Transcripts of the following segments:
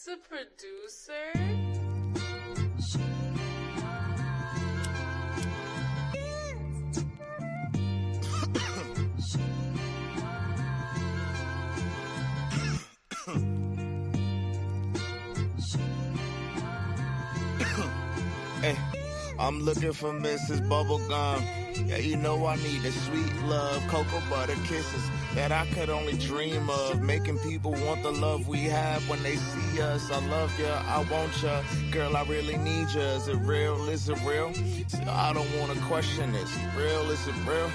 the producer? Hey, I'm looking for Mrs. Bubblegum. Yeah, you know I need the sweet love, cocoa butter kisses that I could only dream of. Making people want the love we have when they see us. I love ya, I want ya, girl, I really need ya. Is it real? Is it real? See, I don't want to question this. Real? Is it real?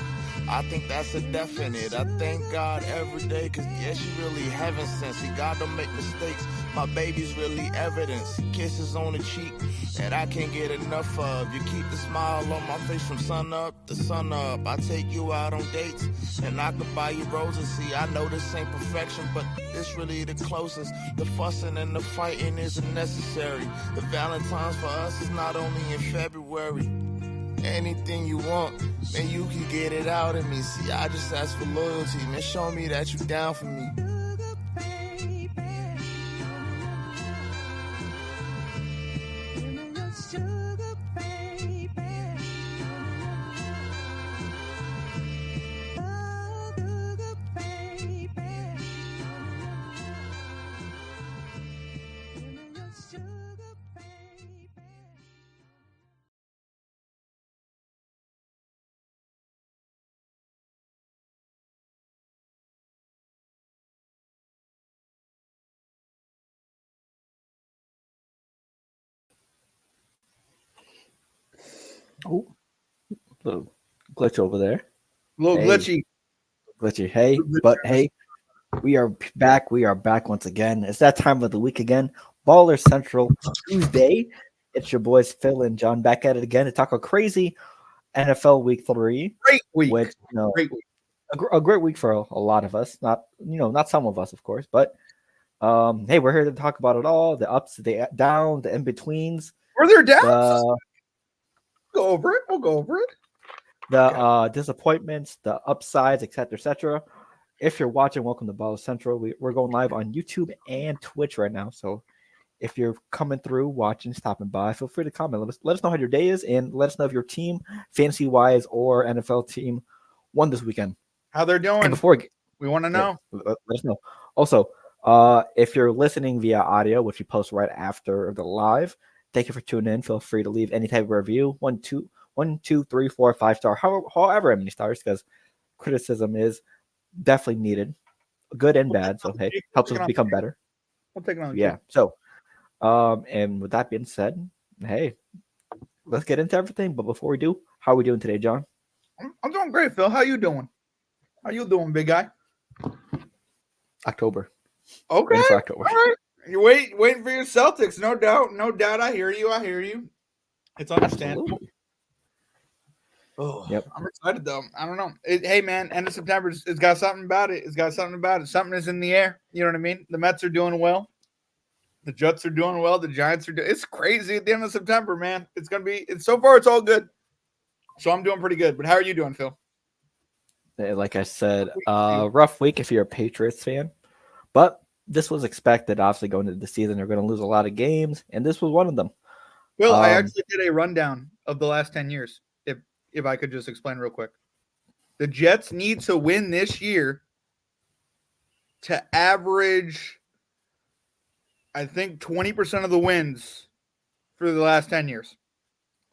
I think that's a definite. I thank God every day, cause yeah, she really heaven sent. See, God don't make mistakes. My baby's really evidence. Kisses on the cheek that I can't get enough of. You keep the smile on my face from sun up to sun up. I take you out on dates and I could buy you roses. See, I know this ain't perfection, but this really the closest. The fussing and the fighting isn't necessary. The Valentine's for us is not only in February. Anything you want, man, you can get it out of me. See, I just ask for loyalty, man. Show me that you down for me. Oh, little glitch over there. A little Hey. Glitchy. Hey, but hey, we are back. We are back once again. It's that time of the week again. Baller Central Tuesday. It's your boys Phil and John back at it again to talk a crazy NFL Week 3. Great week. Which, Great week. A great week for a lot of us. Not some of us, of course, but hey, we're here to talk about it all: the ups, the downs, the in betweens. Were there downs? Go over it. We'll go over it. The disappointments, the upsides, etc., etc. If you're watching, welcome to Baller Central. We're going live on YouTube and Twitch right now. So if you're coming through, watching, stopping by, feel free to comment. Let us know how your day is, and let us know if your team, fantasy-wise or NFL team, won this weekend. How they're doing. And before we want to know. Let us know. Also, if you're listening via audio, which we post right after the live, thank you for tuning in. Feel free to leave any type of review. 1, 2, 3, 4, 5 star, however many stars, because criticism is definitely needed, good and bad. So hey, helps us become better. We'll take it on. Yeah. So, and with that being said, hey, let's get into everything. But before we do, how are we doing today, John? I'm doing great, Phil. How you doing? How you doing, big guy? October. Okay. Ready for October. All right. You're waiting for your Celtics, no doubt. I hear you. It's understandable. Absolutely. Oh, yep. I'm excited though. I don't know. Hey man, end of September, it's got something about it. Something is in the air. You know what I mean? The Mets are doing well. The Jets are doing well. The Giants are doing. It's crazy at the end of September, man. It's gonna be. So far, it's all good. So I'm doing pretty good. But how are you doing, Phil? Like I said, rough week if you're a Patriots fan, but this was expected. Obviously, going into the season, they're going to lose a lot of games, and this was one of them. Well, I actually did a rundown of the last 10 years. If I could just explain real quick, the Jets need to win this year to average, I think, 20% of the wins for the last 10 years.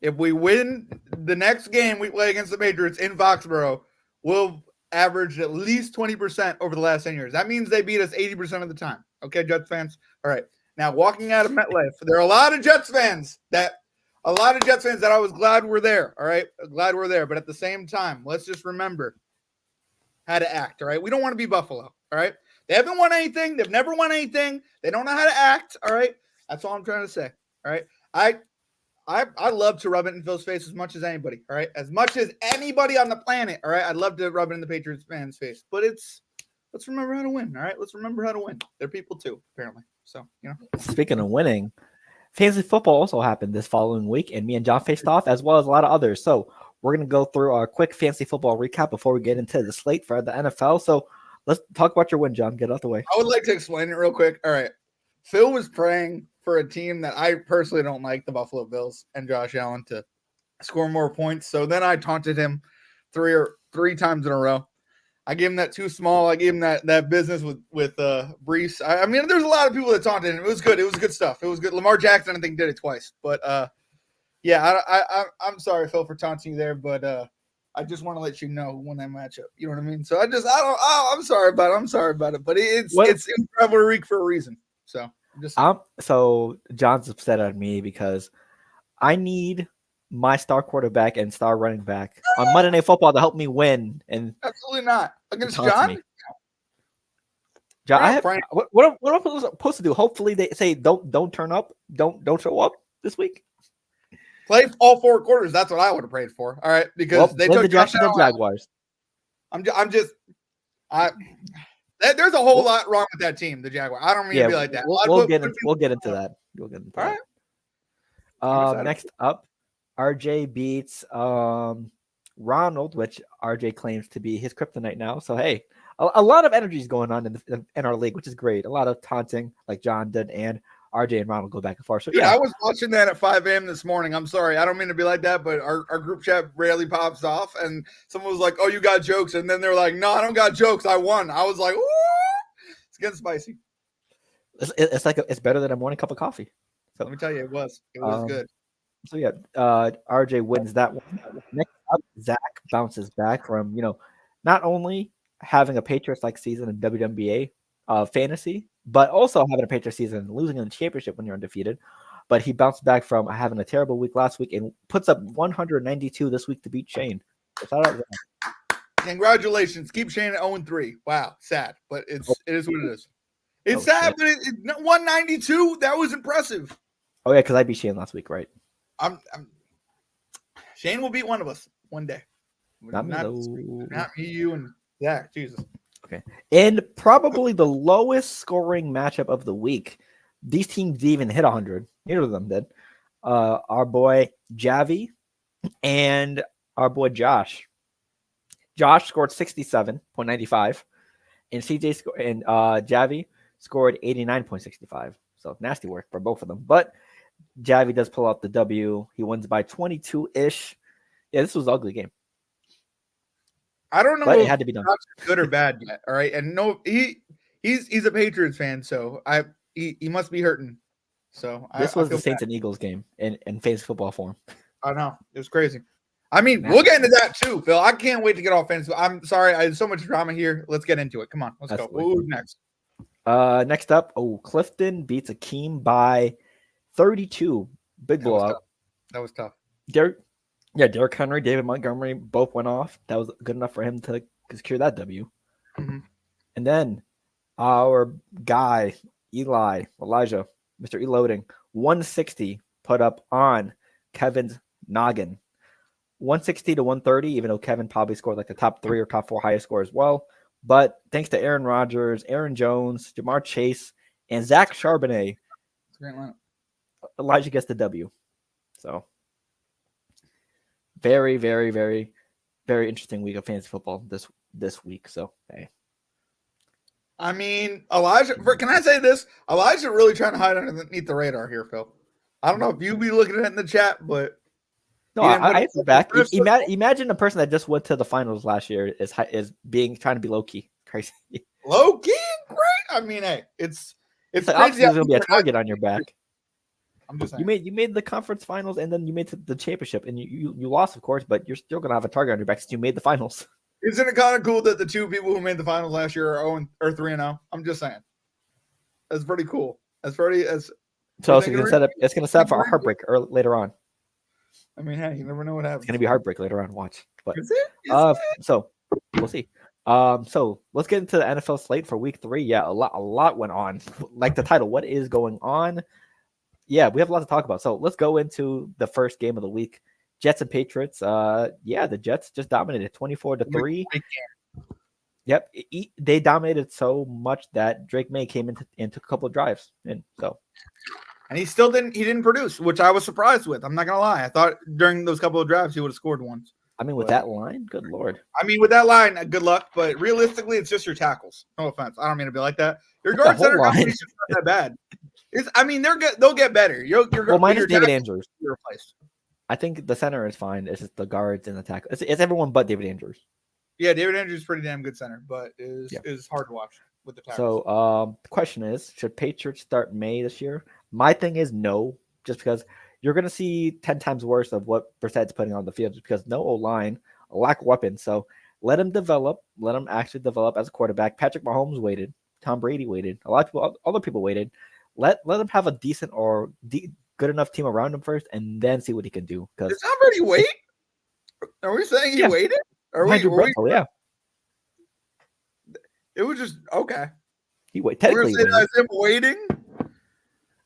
If we win the next game we play against the Patriots in Foxborough, we'll average at least 20% over the last 10 years. That means they beat us 80% of the time. Okay, Jets fans? All right. Now, walking out of MetLife, there are a lot of Jets fans that I was glad were there. All right. Glad we're there. But at the same time, let's just remember how to act. All right. We don't want to be Buffalo. All right. They haven't won anything. They've never won anything. They don't know how to act. All right. That's all I'm trying to say. All right. I love to rub it in Phil's face as much as anybody. All right. As much as anybody on the planet. All right. I'd love to rub it in the Patriots fans' face. But let's remember how to win. All right. Let's remember how to win. They're people too, apparently. So, Speaking of winning, fantasy football also happened this following week, and me and John faced off, as well as a lot of others. So we're going to go through our quick fantasy football recap before we get into the slate for the NFL. So let's talk about your win, John. Get out the way. I would like to explain it real quick. All right. Phil was praying for a team that I personally don't like, the Buffalo Bills, and Josh Allen to score more points. So then I taunted him three times in a row. I gave him that too small. I gave him that business with Brees. I mean, there's a lot of people that taunted him. It was good. It was good stuff. It was good. Lamar Jackson, I think, did it twice. But yeah, I'm sorry, Phil, for taunting you there. But I just want to let you know when that matchup. You know what I mean? So I'm sorry about it. I'm sorry about it. But it's rivalry week for a reason. So so John's upset at me because I need my star quarterback and star running back on Monday Night Football to help me win. And absolutely not against John. John, what am I supposed to do? Hopefully they say don't turn up, don't show up this week. Play all 4 quarters. That's what I would have prayed for. All right, because they took the Jaguars. There's a whole lot wrong with that team, the Jaguars. I don't mean to be like that. We'll get into that. All right. Next up, RJ beats Ronald, which RJ claims to be his kryptonite now. So hey, a lot of energy is going on in our league, which is great. A lot of taunting, like John did, and RJ and Ronald go back and forth. So yeah, I was watching that at 5 a.m. this morning. I'm sorry, I don't mean to be like that, but our group chat rarely pops off, and someone was like, "Oh, you got jokes," and then they're like, "No, I don't got jokes. I won." I was like, "Ooh, it's getting spicy." It's like it's better than a morning cup of coffee. So let me tell you, it was good. So yeah, RJ wins that one. Next up, Zach bounces back from not only having a Patriots-like season in WNBA fantasy, but also having a Patriots season and losing in the championship when you're undefeated. But he bounced back from having a terrible week last week and puts up 192 this week to beat Shane. Congratulations. Keep Shane at 0-3. Wow, sad, but it is what it is. It's sad, but 192, that was impressive. Oh yeah, because I beat Shane last week, right? Shane will beat one of us one day. Not me, you, and Zach. Jesus. Okay. And probably the lowest scoring matchup of the week. These teams didn't even hit 100. Neither of them did. Our boy Javi and our boy Josh. Josh scored 67.95, and Javi scored 89.65. So nasty work for both of them. But Javi does pull out the W. He wins by 22-ish. Yeah, this was an ugly game. I don't know but it had to be done. Good or bad yet. All right. And no, he's a Patriots fan, so he must be hurting. So this was the Saints and Eagles game in fantasy football form. I know. It was crazy. I mean, we'll get into that too, Phil. I can't wait to get off fantasy. I'm sorry. I have so much drama here. Let's get into it. Come on. Let's go. Who's next? Next up, Clifton beats Akeem by 32. Big blowout. That was tough. Derrick Henry, David Montgomery both went off. That was good enough for him to secure that W. Mm-hmm. And then our guy, Elijah, Mr. Eloding, 160 put up on Kevin's noggin. 160 to 130, even though Kevin probably scored like the top 3 or top 4 highest score as well. But thanks to Aaron Rodgers, Aaron Jones, Jamar Chase, and Zach Charbonnet, Elijah gets the W. So very, very, very, very interesting week of fantasy football this week. So hey. I mean, Elijah, can I say this? Elijah really trying to hide underneath the radar here, Phil. I don't know if you be looking at it in the chat, but no, I answered back. Imagine the person that just went to the finals last year is trying to be low key. Crazy. Low key, great. I mean, hey, it's like obviously there's gonna be a target on your back. I'm just saying. You made the conference finals and then you made the championship and you lost, of course, but you're still gonna have a target on your back since you made the finals. Isn't it kind of cool that the 2 people who made the finals last year are 3-0? I'm just saying. That's pretty cool. So it's gonna set up for a heartbreak later on. I mean, hey, you never know what happens. It's gonna be a heartbreak later on. Watch. But is it? So we'll see. So let's get into the NFL slate for week 3. Yeah, a lot went on. Like the title, what is going on? Yeah, we have a lot to talk about. So let's go into the first game of the week. Jets and Patriots. The Jets just dominated 24-3. Yep, they dominated so much that Drake May came in took a couple of drives, and he still didn't produce, which I was surprised with. I'm not gonna lie. I thought during those couple of drives he would have scored once. I mean, with that line, good Lord. I mean, with that line, good luck. But realistically, it's just your tackles. No offense. I don't mean to be like that. Your guard center is not that bad. I mean, they'll get better. Well, minus David Andrews. Replaced. I think the center is fine. It's just the guards and the tackle. It's everyone but David Andrews. Yeah, David Andrews is pretty damn good center, but is hard to watch with the tackles. So the question is, should Patriots start May this year? My thing is no, just because you're going to see 10 times worse of what Brissett's putting on the field, just because no O-line, a lack of weapons. So let him develop. Let him actually develop as a quarterback. Patrick Mahomes waited. Tom Brady waited. A lot of people, other people waited. Let him have a decent or good enough team around him first, and then see what he can do. Did Tom Brady wait? Are we saying he waited? Yeah. It was just okay. He waited. Technically, that's him waiting.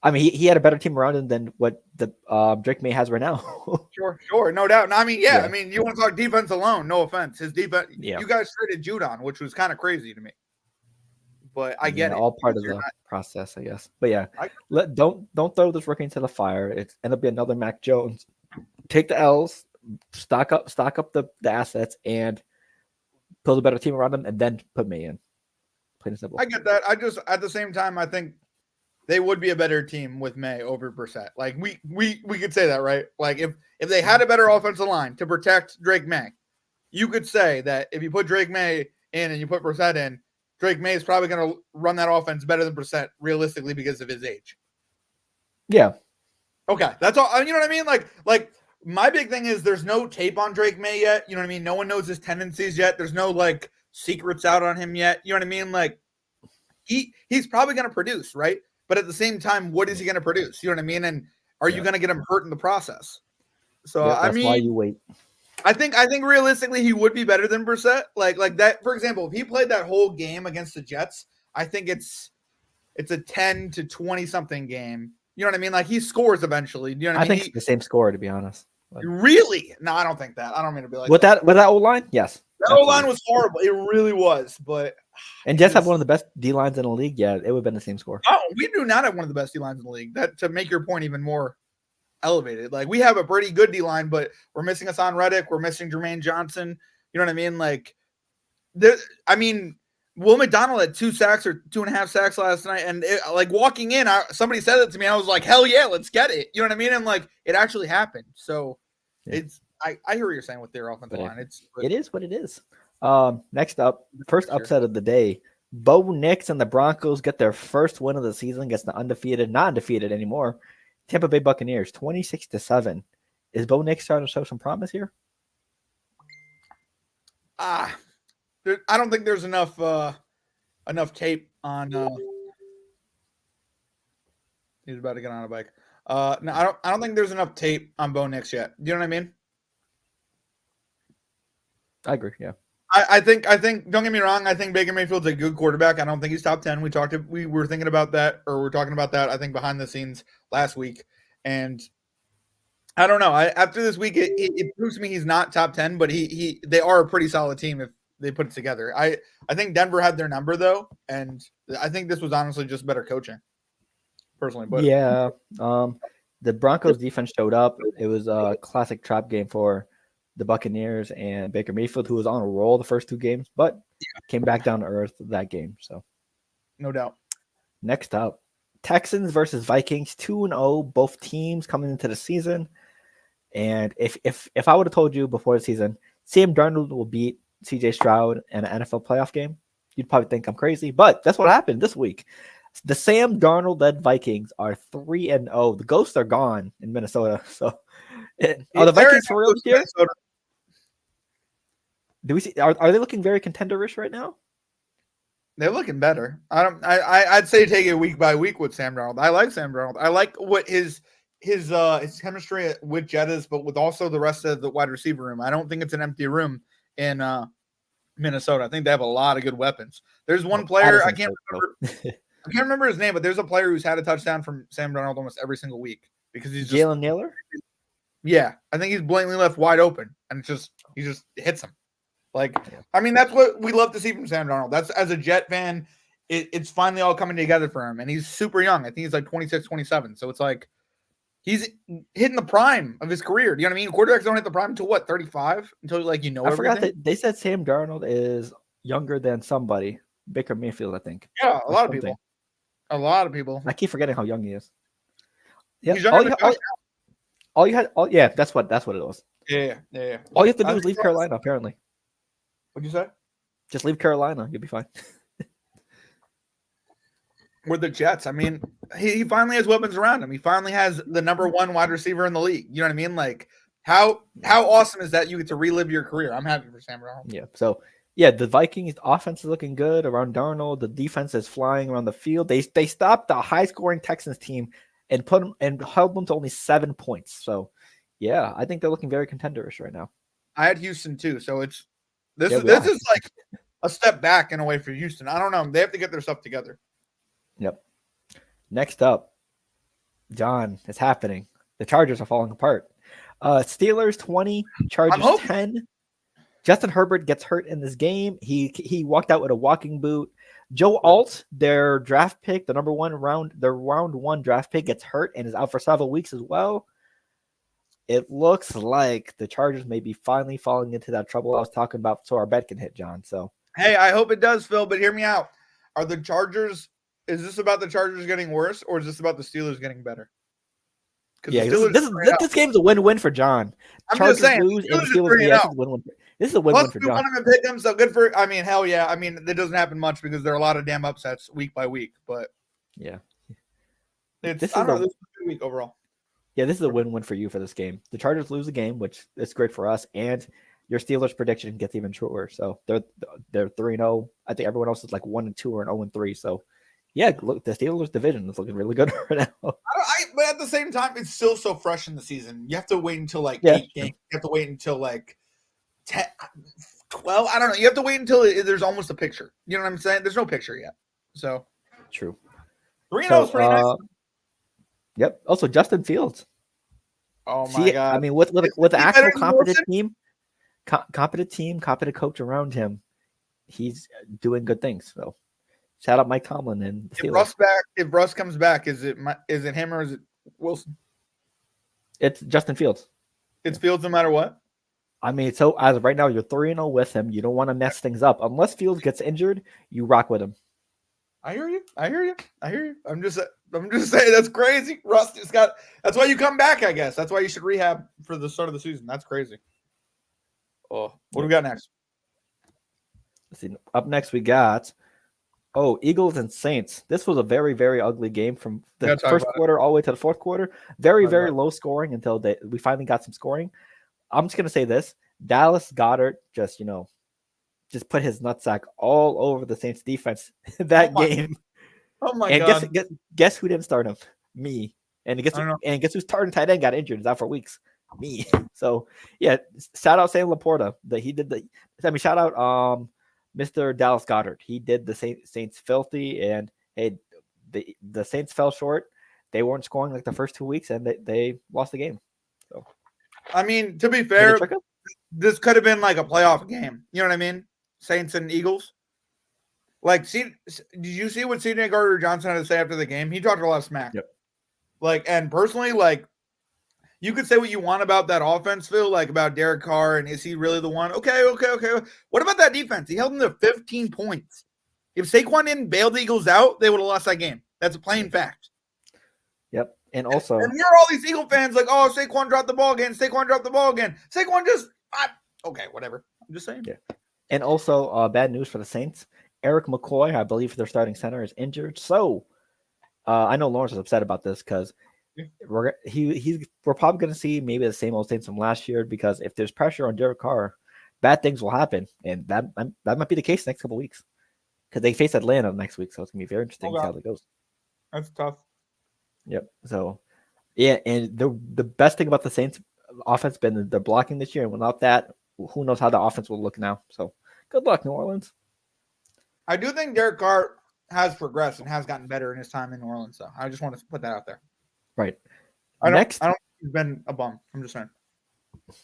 I mean, he had a better team around him than what the Drake May has right now. Sure, no doubt. No, I mean, yeah. I mean, you want to talk defense alone? No offense, his defense. Yeah. You guys traded Judon, which was kind of crazy to me. But I get it. All part of the process, I guess. But yeah, don't throw this rookie into the fire. It's end up being another Mac Jones. Take the L's, stock up the assets, and build a better team around them, and then put May in. Plain and simple. I get that. I just at the same time, I think they would be a better team with May over Brissett. Like we could say that, right? Like if they had a better offensive line to protect Drake May, you could say that if you put Drake May in and you put Brissett in, Drake May is probably going to run that offense better than Brissett realistically because of his age. Yeah. Okay. That's all. You know what I mean? Like my big thing is there's no tape on Drake May yet. You know what I mean? No one knows his tendencies yet. There's no like secrets out on him yet. You know what I mean? Like he's probably going to produce, right? But at the same time, what is he going to produce? You know what I mean? And are you going to get him hurt in the process? So that's why you wait. I think realistically he would be better than Brissett. Like that, for example, if he played that whole game against the Jets, I think it's a 10 to 20 something game. You know what I mean? Like he scores eventually. You know what I mean? I think it's the same score, to be honest. Really? No, I don't think that. I don't mean to be like with that O-line. Yes, that O-line was horrible. It really was. But and Jets have one of the best D lines in the league. Yeah, it would have been the same score. Oh, we do not have one of the best D lines in the league. That to make your point even more elevated. Like we have a pretty good D line, but we're missing Hassan Reddick. We're missing Jermaine Johnson. You know what I mean? Like Will McDonald had 2 sacks or 2.5 sacks last night, and like walking in, somebody said it to me. I was like, "Hell yeah, let's get it!" You know what I mean? And like, it actually happened. So I hear what you're saying with their offensive line. It is what it is. Next up, first upset of the day: Bo Nix and the Broncos get their first win of the season against the not undefeated anymore, Tampa Bay Buccaneers, 26-7. Is Bo Nix starting to show some promise here? I don't think there's enough tape on. He's about to get on a bike. No, I don't think there's enough tape on Bo Nix yet. Do you know what I mean? I agree. Yeah. I think. Don't get me wrong. I think Baker Mayfield's a good quarterback. I don't think he's top 10. We were thinking about that, or we're talking about that. I think behind the scenes last week, and I don't know. After this week, it proves to me he's not top 10, but they are a pretty solid team if they put it together. I think Denver had their number though, and I think this was honestly just better coaching, personally. But yeah, the Broncos defense showed up. It was a classic trap game for the Buccaneers and Baker Mayfield, who was on a roll the first 2 games, but came back down to earth that game. So, no doubt. Next up, Texans versus Vikings, 2-0. Both teams coming into the season, and if I would have told you before the season, Sam Darnold will beat CJ Stroud in an NFL playoff game, you'd probably think I'm crazy, but that's what happened this week. The Sam Darnold-led Vikings are 3-0. The ghosts are gone in Minnesota. So, are the Vikings for real here? Do we see? Are they looking very contenderish right now? They're looking better. I'd say take it week by week with Sam Darnold. I like Sam Darnold. I like what his chemistry with Jettas, but with also the rest of the wide receiver room. I don't think it's an empty room in Minnesota. I think they have a lot of good weapons. There's one player I can't remember his name, but there's a player who's had a touchdown from Sam Darnold almost every single week because he's Jalen Naylor. Yeah, I think he's blatantly left wide open, and he just hits him. Like, I mean, that's what we love to see from Sam Darnold. That's, as a Jet fan, it's finally all coming together for him, and he's super young. I think he's like 26, 27. So it's like he's hitting the prime of his career. Do you know what I mean? Quarterbacks don't hit the prime until what, 35? Until everything. I forgot that they said Sam Darnold is younger than somebody. Baker Mayfield, I think. Yeah, a lot of people. A lot of people. I keep forgetting how young he is. Yeah. He's younger than Josh All you had. Yeah, that's what it was. Yeah. All you have to do is leave Carolina. Apparently. What'd you say? Just leave Carolina. You'll be fine. With the Jets, I mean, he finally has weapons around him. He finally has the number 1 wide receiver in the league. You know what I mean? Like, how awesome is that? You get to relive your career. I'm happy for Sam Darnold. Yeah. So yeah, the Vikings offense is looking good around Darnold. The defense is flying around the field. They stopped the high scoring Texans team and held them to only 7 points. So yeah, I think they're looking very contenderish right now. I had Houston too, so this is like a step back in a way for Houston. I don't know. They have to get their stuff together. Yep. Next up, John, it's happening. The Chargers are falling apart. Steelers 20, Chargers 10. Justin Herbert gets hurt in this game. He walked out with a walking boot. Joe Alt, their draft pick, the round 1 draft pick, gets hurt and is out for several weeks as well. It looks like the Chargers may be finally falling into that trouble I was talking about, so our bet can hit, John. So hey, I hope it does, Phil, but hear me out. Are the Chargers – is this about the Chargers getting worse, or is this about the Steelers getting better? Yeah, this game's a win-win for John. I'm Chargers just saying, lose and Steelers this is a win-win. This is a win-win for John. Plus, we want him to pick them, so good for. I mean, hell yeah. I mean, that doesn't happen much because there are a lot of damn upsets week by week. But yeah, this is a good week overall. Yeah, this is a win-win for you for this game. The Chargers lose the game, which is great for us, and your Steelers prediction gets even truer. So they're 3-0. I think everyone else is like 1-2 or 0-3. So. Yeah, look, the Steelers division is looking really good right now. But at the same time, it's still so fresh in the season. You have to wait until 8 games. You have to wait until 10, 12. I don't know. You have to wait until there's almost a picture. You know what I'm saying? There's no picture yet. So true. 3-0 is pretty nice. Yep. Also, Justin Fields. Oh my God! I mean, with the actual competent team, competent coach around him, he's doing good things. So. Shout out Mike Tomlin and Steelers. If Russ comes back, is it him or is it Wilson? It's Justin Fields. It's Fields no matter what. I mean, so as of right now, you're 3-0 with him. You don't want to mess things up unless Fields gets injured. You rock with him. I hear you. I'm just saying that's crazy. Russ just got. That's why you come back. I guess that's why you should rehab for the start of the season. That's crazy. Oh, what do we got next? Let's see. Up next, we got. Eagles and Saints. This was a very, very ugly game from the first quarter all the way to the fourth quarter. Very, very low scoring until we finally got some scoring. I'm just going to say this. Dallas Goedert just put his nutsack all over the Saints defense that game. Oh, my God. Guess who didn't start him? Me. And guess who's starting tight end got injured. Is out for weeks. Me. So, yeah, shout out Sam Laporta. Shout out Mr. Dallas Goedert. He did the Saints filthy, and the Saints fell short. They weren't scoring like the first 2 weeks, and they lost the game. So, I mean, to be fair, this could have been like a playoff game. You know what I mean? Saints and Eagles. Like, did you see what C.J. Gardner-Johnson had to say after the game? He talked a lot of smack. Yep. Like, and personally, like, you could say what you want about that offense, Phil, like about Derek Carr, and is he really the one? Okay. What about that defense? He held them to 15 points. If Saquon didn't bail the Eagles out, they would have lost that game. That's a plain fact. Yep. And also, and you're all these Eagle fans like, oh, Saquon dropped the ball again. Saquon just, okay, whatever. I'm just saying. Yeah. And also, bad news for the Saints. Eric McCoy, I believe their starting center, is injured. So, I know Lawrence is upset about this because we're probably going to see maybe the same old Saints from last year, because if there's pressure on Derek Carr, bad things will happen, and that might be the case next couple weeks because they face Atlanta next week, so it's gonna be very interesting to see how that goes. That's tough. Yep. So, yeah, and the best thing about the Saints offense been they're blocking this year, and without that, who knows how the offense will look now? So, good luck, New Orleans. I do think Derek Carr has progressed and has gotten better in his time in New Orleans. So I just want to put that out there. Right. I don't think he's been a bum. I'm just saying.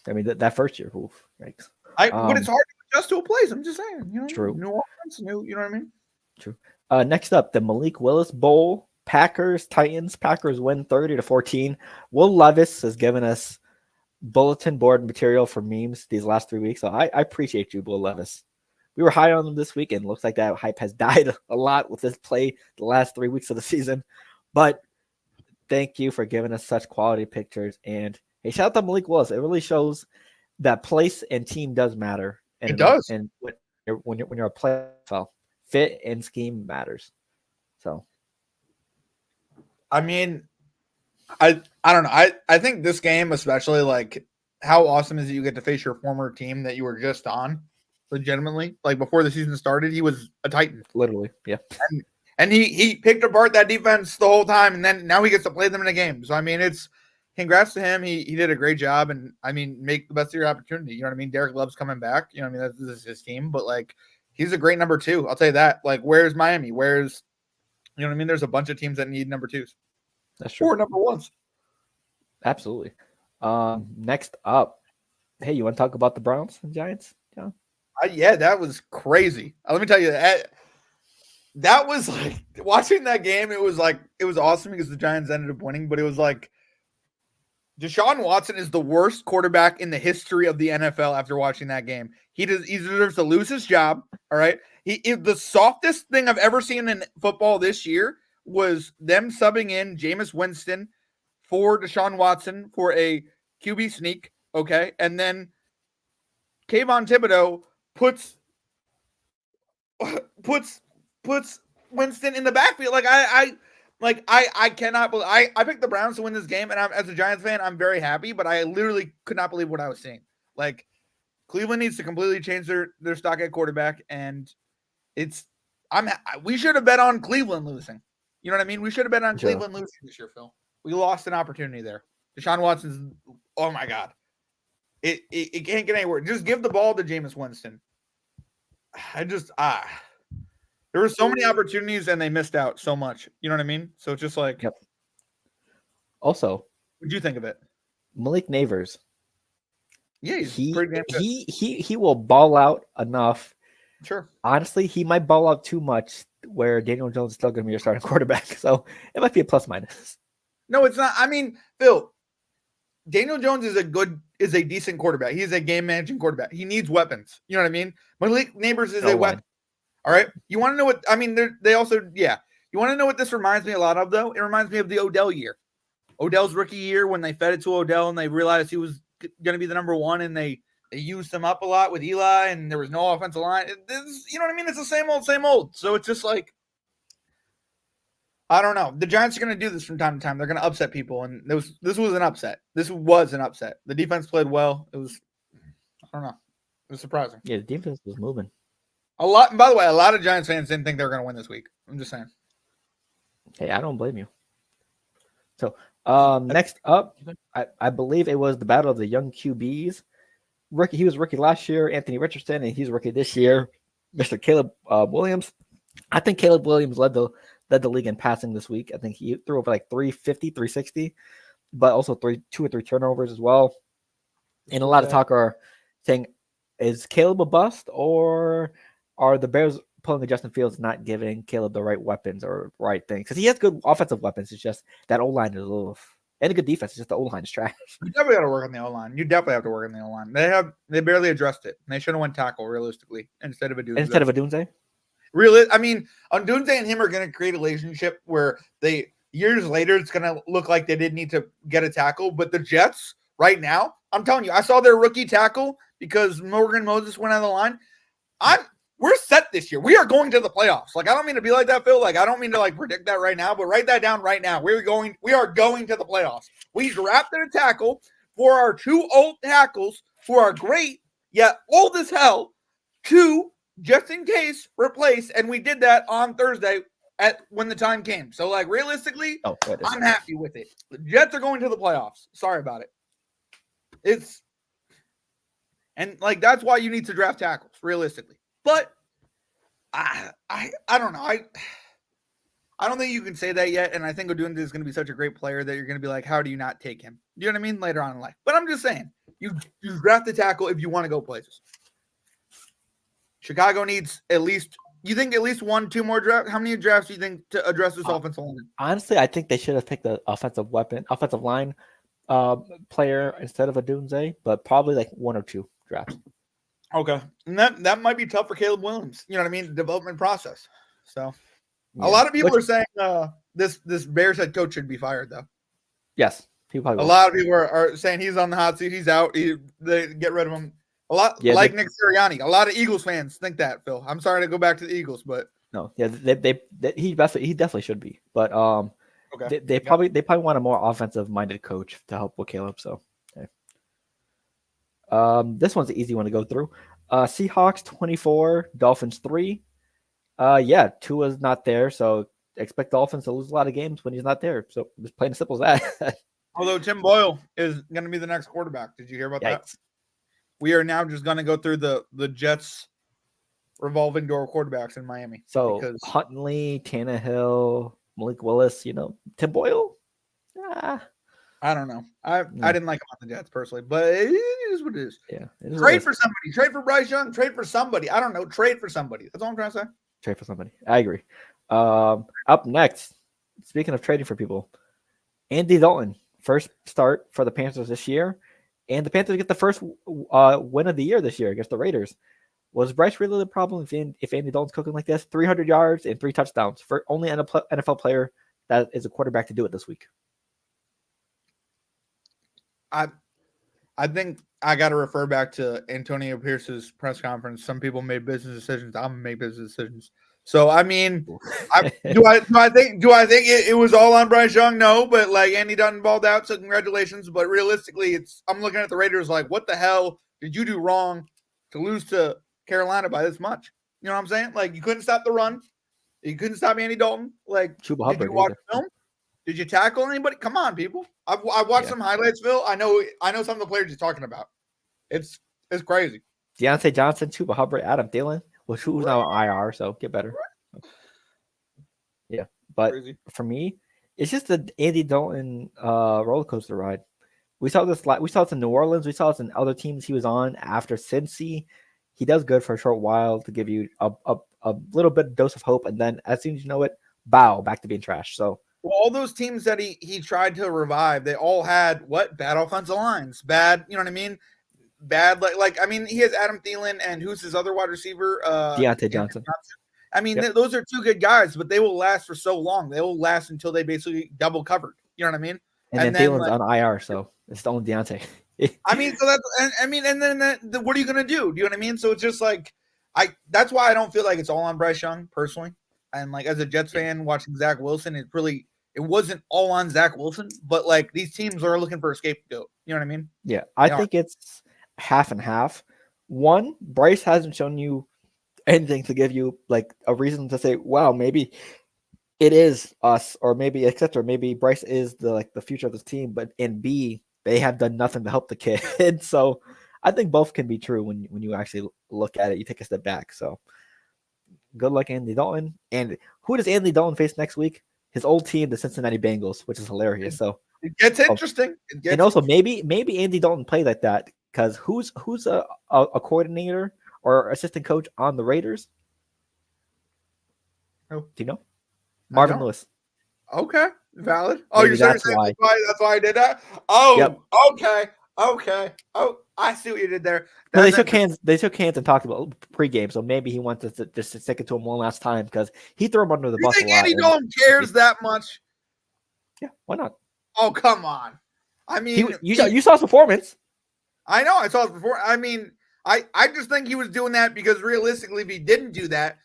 I mean, that first year, right? But it's hard to adjust to a place. I'm just saying. You know, true. New Orleans, you know what I mean? True. Next up, the Malik Willis Bowl. Titans. Packers win 30-14. Will Levis has given us bulletin board material for memes these last 3 weeks. So I appreciate you, Will Levis. we were high on them this week, and it looks like that hype has died a lot with this play the last 3 weeks of the season. But thank you for giving us such quality pictures. And hey, shout out to Malik Willis. It really shows that place and team does matter. And it does. And when you're a player, fit and scheme matters. So, I mean, I don't know. I think this game, especially, like, how awesome is it you get to face your former team that you were just on, legitimately. Like, before the season started, he was a Titan. Literally, yeah. And he picked apart that defense the whole time, and then now he gets to play them in a game. So, I mean, it's congrats to him. He did a great job, and, I mean, make the best of your opportunity. You know what I mean? Derek Love's coming back. You know what I mean? This is his team. But, like, he's a great number 2. I'll tell you that. Like, where's Miami? You know what I mean? There's a bunch of teams that need number 2s. That's true. Or number 1s. Absolutely. Next up, hey, you want to talk about the Browns and Giants? Yeah, that was crazy. Let me tell you that was like watching that game. It was awesome because the Giants ended up winning, but it was like Deshaun Watson is the worst quarterback in the history of the NFL. After watching that game, he deserves to lose his job. All right, the softest thing I've ever seen in football this year was them subbing in Jameis Winston for Deshaun Watson for a QB sneak. Okay, and then Kayvon Thibodeau puts Winston in the backfield. I cannot believe I picked the Browns to win this game, and as a Giants fan, I'm very happy, but I literally could not believe what I was seeing. Like, Cleveland needs to completely change their stock at quarterback, and we should have bet on Cleveland losing. You know what I mean? We should have bet on Cleveland losing this year, Phil. We lost an opportunity there. Deshaun Watson's, oh my God. It can't get anywhere. Just give the ball to Jameis Winston. There were so many opportunities and they missed out so much. You know what I mean? So it's just like, yep. Also, what'd you think of it? Malik Neighbors. Yeah, he's pretty damn good. He will ball out enough. Sure. Honestly, he might ball out too much where Daniel Jones is still going to be your starting quarterback. So it might be a plus minus. No, it's not. I mean, Phil, Daniel Jones is a decent quarterback. He's a game managing quarterback. He needs weapons. You know what I mean? Malik Neighbors is a weapon. All right. You want to know what I mean? They also, yeah. You want to know what this reminds me a lot of, though? It reminds me of the Odell year. Odell's rookie year when they fed it to Odell and they realized he was going to be the number 1 and they used him up a lot with Eli and there was no offensive line. You know what I mean? It's the same old. So it's just like, I don't know. The Giants are going to do this from time to time. They're going to upset people, and this was an upset. This was an upset. The defense played well. It was, I don't know. It was surprising. Yeah, the defense was moving. By the way, a lot of Giants fans didn't think they were going to win this week. I'm just saying. Hey, I don't blame you. So, next up, I believe it was the battle of the young QBs. He was rookie last year, Anthony Richardson, and he's rookie this year, Mr. Caleb Williams. I think Caleb Williams led the league in passing this week. I think he threw over like 350, 360, but also 2 or 3 turnovers as well. And a lot of talk are saying, is Caleb a bust, or are the Bears pulling the Justin Fields, not giving Caleb the right weapons or right things? Because he has good offensive weapons. It's just that O-line is a little, and a good defense. It's just the O-line is trash. You definitely got to work on the O-line. You definitely have to work on the O-line. They barely addressed it. They should have went tackle realistically instead of a Dunze. Really, I mean, Dunze and him are going to create a relationship where years later it's going to look like they didn't need to get a tackle. But the Jets right now, I'm telling you, I saw their rookie tackle because Morgan Moses went on the line. We're set this year. We are going to the playoffs. Like, I don't mean to be like that, Phil. Like, I don't mean to predict that right now, but write that down right now. We are going to the playoffs. We drafted a tackle for our 2 old tackles who are great, yet old as hell, to just in case replace, and we did that on Thursday when the time came. So, realistically, I'm happy with it. The Jets are going to the playoffs. Sorry about it. That's why you need to draft tackles, realistically. But I don't know. I don't think you can say that yet, and I think Odunze is going to be such a great player that you're going to be like, how do you not take him? You know what I mean? Later on in life. But I'm just saying, you draft the tackle if you want to go places. Chicago needs at least 1, 2 more drafts. How many drafts do you think to address this offensive line? Honestly, I think they should have picked the offensive line player instead of Odunze, but probably 1 or 2 drafts. Okay. And that might be tough for Caleb Williams. You know what I mean? The development process. So Yeah. a lot of people are saying this Bears head coach should be fired, though. Yes. People a lot of people are saying he's on the hot seat. He's out. They get rid of him. A lot like Nick Sirianni. A lot of Eagles fans think that, Phil. I'm sorry to go back to the Eagles, but no, yeah, he definitely should be. But okay. they probably want a more offensive minded coach to help with Caleb. So okay. This one's an easy one to go through. Seahawks 24, Dolphins 3. Yeah, Tua's not there, so expect Dolphins to lose a lot of games when he's not there. So just plain and simple as that. Although Tim Boyle is going to be the next quarterback. Did you hear about that? We are now just going to go through the Jets revolving door quarterbacks in Miami. So Huntley, Tannehill, Malik Willis, Tim Boyle. I don't know. I didn't like him on the Jets personally, but it is what it is. Yeah. Trade for somebody. Trade for Bryce Young. Trade for somebody. I don't know. Trade for somebody. That's all I'm trying to say. Trade for somebody. I agree. Up next, speaking of trading for people, Andy Dalton, first start for the Panthers this year, and the Panthers get the first win of the year this year against the Raiders. Was Bryce really the problem if Andy Dalton's cooking like this? 300 yards and 3 touchdowns for only an NFL player that is a quarterback to do it this week. I think I got to refer back to Antonio Pierce's press conference. Some people made business decisions. I'm gonna make business decisions. So I mean, do I think it was all on Bryce Young? No, but like Andy Dalton balled out, so congratulations. But realistically, I'm looking at the Raiders like, what the hell did you do wrong to lose to Carolina by this much? You know what I'm saying? Like you couldn't stop the run, you couldn't stop Andy Dalton. Like, did you watch film? Did you tackle anybody? Come on, people. I've watched some highlights, Phil. I know some of the players you're talking about. It's crazy. Deontay Johnson, Chuba Hubbard, Adam Thielen, who's now on IR, so get better. Yeah, but for me, it's just the Andy Dalton roller coaster ride. We saw this in New Orleans. We saw this in other teams he was on after Cincy. He does good for a short while to give you a little bit of dose of hope, and then as soon as you know it, back to being trash. So. Well, all those teams that he tried to revive, they all had bad offensive lines, bad, you know what I mean? Bad, I mean, he has Adam Thielen and who's his other wide receiver? Deontay Johnson. I mean, those are two good guys, but they will last for so long. They will last until they basically double covered. You know what I mean? And then Thielen's on IR, so it's the only Deontay. I mean, so what are you gonna do? Do you know what I mean? So it's just that's why I don't feel like it's all on Bryce Young personally. And as a Jets fan watching Zach Wilson, it wasn't all on Zach Wilson, but these teams are looking for a scapegoat. You know what I mean? Yeah, I think it's half and half. One, Bryce hasn't shown you anything to give you a reason to say, wow, maybe it is us, or maybe etc. Maybe Bryce is the future of this team. But in B, they have done nothing to help the kid. So I think both can be true when you actually look at it. You take a step back. So. Good luck, Andy Dalton. And who does Andy Dalton face next week? His old team, the Cincinnati Bengals, which is hilarious. So it gets interesting. And also maybe Andy Dalton played like that because who's a coordinator or assistant coach on the Raiders? Who? Do you know? Marvin Lewis. Okay, valid. Oh, you're saying that's why I did that? Oh, yep. Okay. Oh, I see what you did there. They shook hands. They shook hands and talked about pregame. So maybe he wanted to just stick it to him one last time because he threw him under the bus. You think Andy Dalton cares that much? Yeah, why not? Oh, come on. I mean, you saw his performance. I know. I saw his performance. I mean, I just think he was doing that because realistically, if he didn't do that,